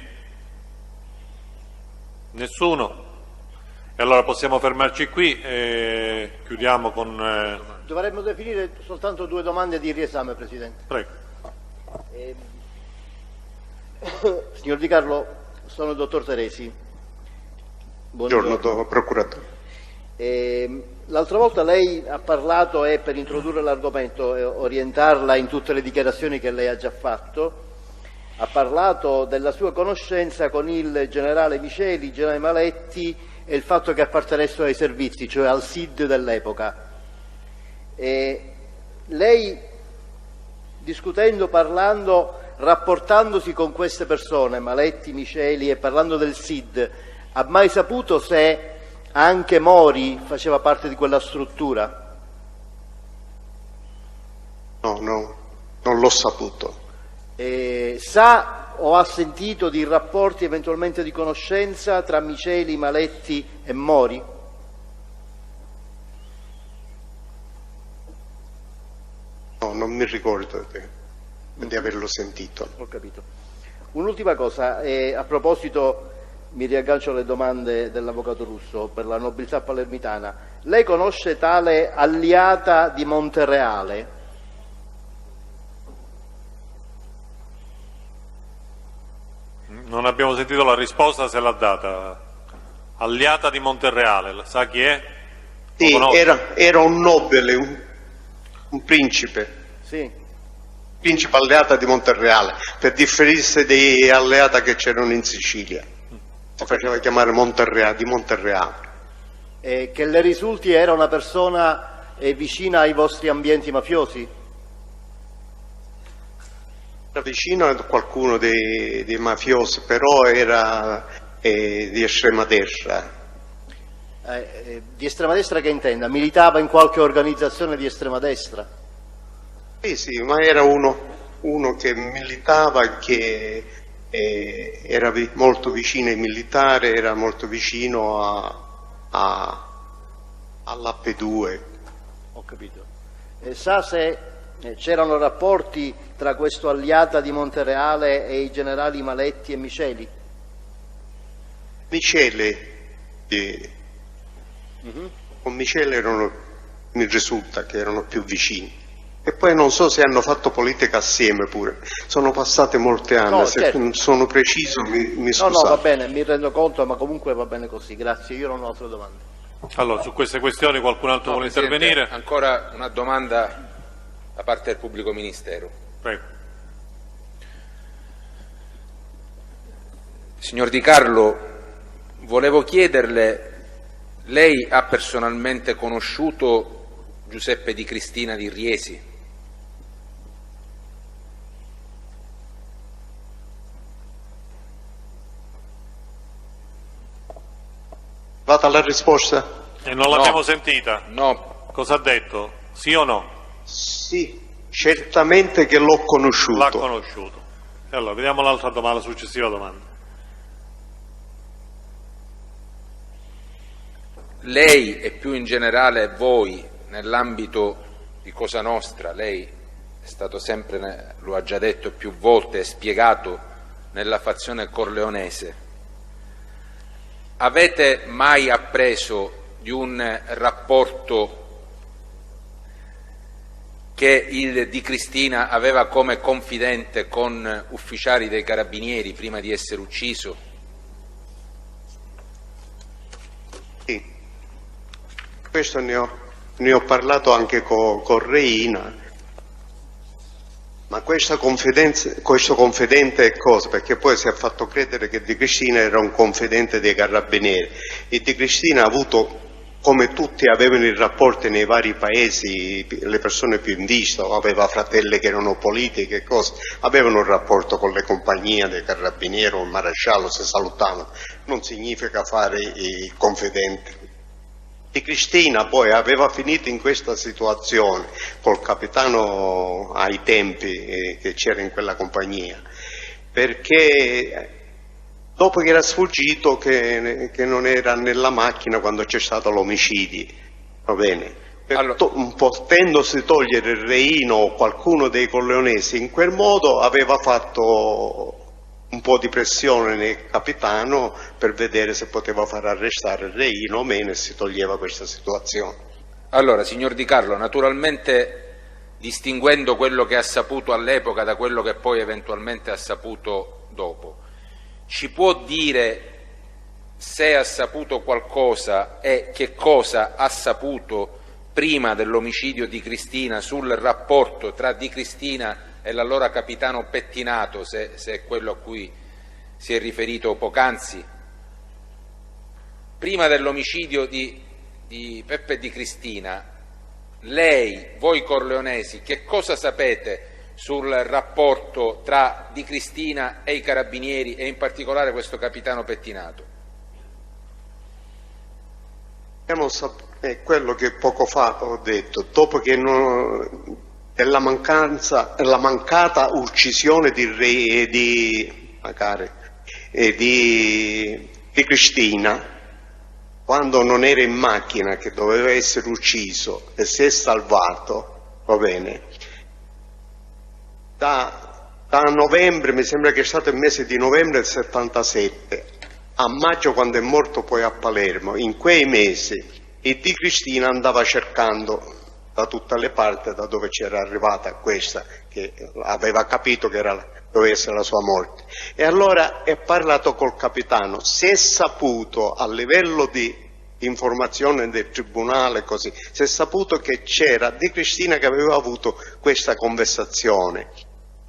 Nessuno? E allora possiamo fermarci qui e chiudiamo con... Dovremmo definire soltanto 2 domande di riesame, Presidente. Prego. Signor Di Carlo, sono il dottor Teresi. Buongiorno, procuratore. L'altra volta lei ha parlato, e per introdurre l'argomento e orientarla in tutte le dichiarazioni che lei ha già fatto, ha parlato della sua conoscenza con il generale Miceli, il generale Maletti e il fatto che appartenessero ai servizi, cioè al SID dell'epoca. Lei, discutendo, parlando, rapportandosi con queste persone, Maletti, Miceli, e parlando del SID, ha mai saputo se anche Mori faceva parte di quella struttura? No, non l'ho saputo. Sa o ha sentito di rapporti eventualmente di conoscenza tra Miceli, Maletti e Mori? No, non mi ricordo di averlo sentito. Ho capito. Un'ultima cosa, a proposito, mi riaggancio alle domande dell'avvocato Russo per la nobiltà palermitana. Lei conosce tale Alliata di Montereale? Non abbiamo sentito la risposta, se l'ha data. Alliata di Montereale, sa chi è? Sì, era un nobile, un principe. Sì. Principe alleata di Montereale, per differirsi dei alleati che c'erano in Sicilia. Si faceva chiamare di Montereale. Che le risulti era una persona vicina ai vostri ambienti mafiosi? Era vicino a qualcuno dei mafiosi, però era di estrema destra. Di estrema destra che intenda? Militava in qualche organizzazione di estrema destra? Sì, ma era uno che militava, che era molto vicino ai militari, era molto vicino all'Ap2. Ho capito. Sa se c'erano rapporti tra questo Alliata di Montereale e i generali Maletti e Miceli? Con Miceli mi risulta che erano più vicini. E poi non so se hanno fatto politica assieme pure, sono passati molti anni, no, se certo. non sono preciso mi scusate. No, va bene, mi rendo conto, ma comunque va bene così, grazie, io non ho altre domande. Allora, su queste questioni qualcun altro vuole intervenire? Ancora una domanda da parte del pubblico ministero. Prego. Signor Di Carlo, volevo chiederle, lei ha personalmente conosciuto Giuseppe Di Cristina di Riesi? Vada la risposta? E non l'abbiamo sentita? No. Cosa ha detto? Sì o no? Sì, certamente che l'ho conosciuto. L'ha conosciuto. E allora, vediamo l'altra domanda, la successiva domanda. Lei e più in generale voi, nell'ambito di Cosa Nostra, lei è stato sempre, lo ha già detto più volte e spiegato, nella fazione corleonese. avete mai appreso di un rapporto che il Di Cristina aveva come confidente con ufficiali dei Carabinieri prima di essere ucciso? Sì, questo ne ho parlato anche con Reina, ma questo confidente è cosa? Perché poi si è fatto credere che Di Cristina era un confidente dei Carabinieri, e Di Cristina ha avuto, come tutti avevano i rapporti nei vari paesi, le persone più in vista, aveva fratelli che erano politiche e cose, avevano un rapporto con le compagnie dei Carabinieri o il maresciallo, si salutavano, non significa fare i confidenti. Di Cristina poi aveva finito in questa situazione col capitano ai tempi che c'era in quella compagnia, perché dopo che era sfuggito che non era nella macchina quando c'è stato l'omicidio, va bene? Potendosi togliere il Reino o qualcuno dei corleonesi in quel modo, aveva fatto un po' di pressione nel capitano per vedere se poteva far arrestare il Reino o meno, e si toglieva questa situazione. Allora, signor Di Carlo, naturalmente distinguendo quello che ha saputo all'epoca da quello che poi eventualmente ha saputo dopo, ci può dire se ha saputo qualcosa e che cosa ha saputo prima dell'omicidio di Cristina sul rapporto tra Di Cristina e l'allora capitano Pettinato, se è quello a cui si è riferito poc'anzi? Prima dell'omicidio di Peppe Di Cristina, lei, voi corleonesi, che cosa sapete sul rapporto tra Di Cristina e i Carabinieri e in particolare questo capitano Pettinato? È quello che poco fa ho detto, dopo che la mancata uccisione di Cristina, quando non era in macchina che doveva essere ucciso e si è salvato, va bene, da novembre, mi sembra che è stato il mese di novembre del 77, a maggio quando è morto poi a Palermo, in quei mesi il Di Cristina andava cercando da tutte le parti da dove c'era arrivata questa, che aveva capito che doveva essere la sua morte. E allora è parlato col capitano, si è saputo a livello di informazione del tribunale, così, si è saputo che c'era Di Cristina che aveva avuto questa conversazione,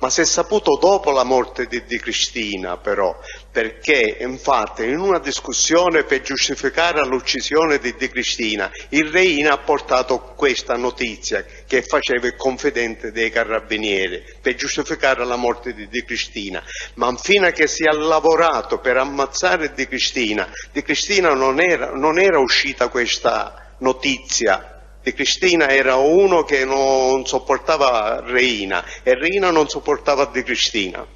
ma si è saputo dopo la morte di Di Cristina però, perché infatti in una discussione per giustificare l'uccisione di Di Cristina il Reina ha portato questa notizia che faceva il confidente dei Carabinieri per giustificare la morte di Di Cristina, ma fino a che si è lavorato per ammazzare Di Cristina non era uscita questa notizia. Di Cristina era uno che non sopportava Reina e Reina non sopportava Di Cristina,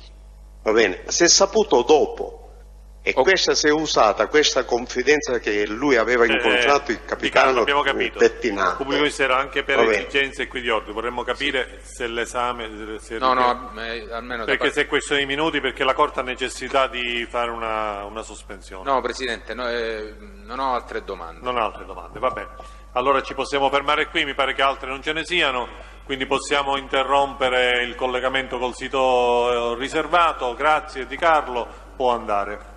va bene? Si è saputo dopo, e questa si è usata, questa confidenza che lui aveva incontrato il capitano Pettinato. Il pubblico ministero, anche per esigenze qui di ordine, vorremmo capire se l'esame... almeno perché se è questione di minuti, perché la Corte ha necessità di fare una sospensione. No, Presidente, non ho altre domande. Non ho altre domande, va bene. Allora ci possiamo fermare qui, mi pare che altre non ce ne siano, quindi possiamo interrompere il collegamento col sito riservato. Grazie Di Carlo, può andare.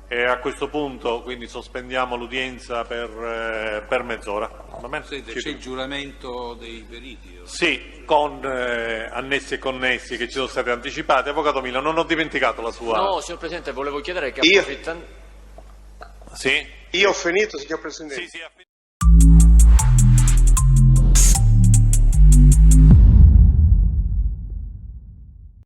E a questo punto quindi sospendiamo l'udienza per mezz'ora. C'è il giuramento dei periti? Sì, con annessi e connessi che ci sono stati anticipati. Avvocato Milo, non ho dimenticato la sua... No, signor Presidente, volevo chiedere che Io ho finito, signor Presidente. Sì,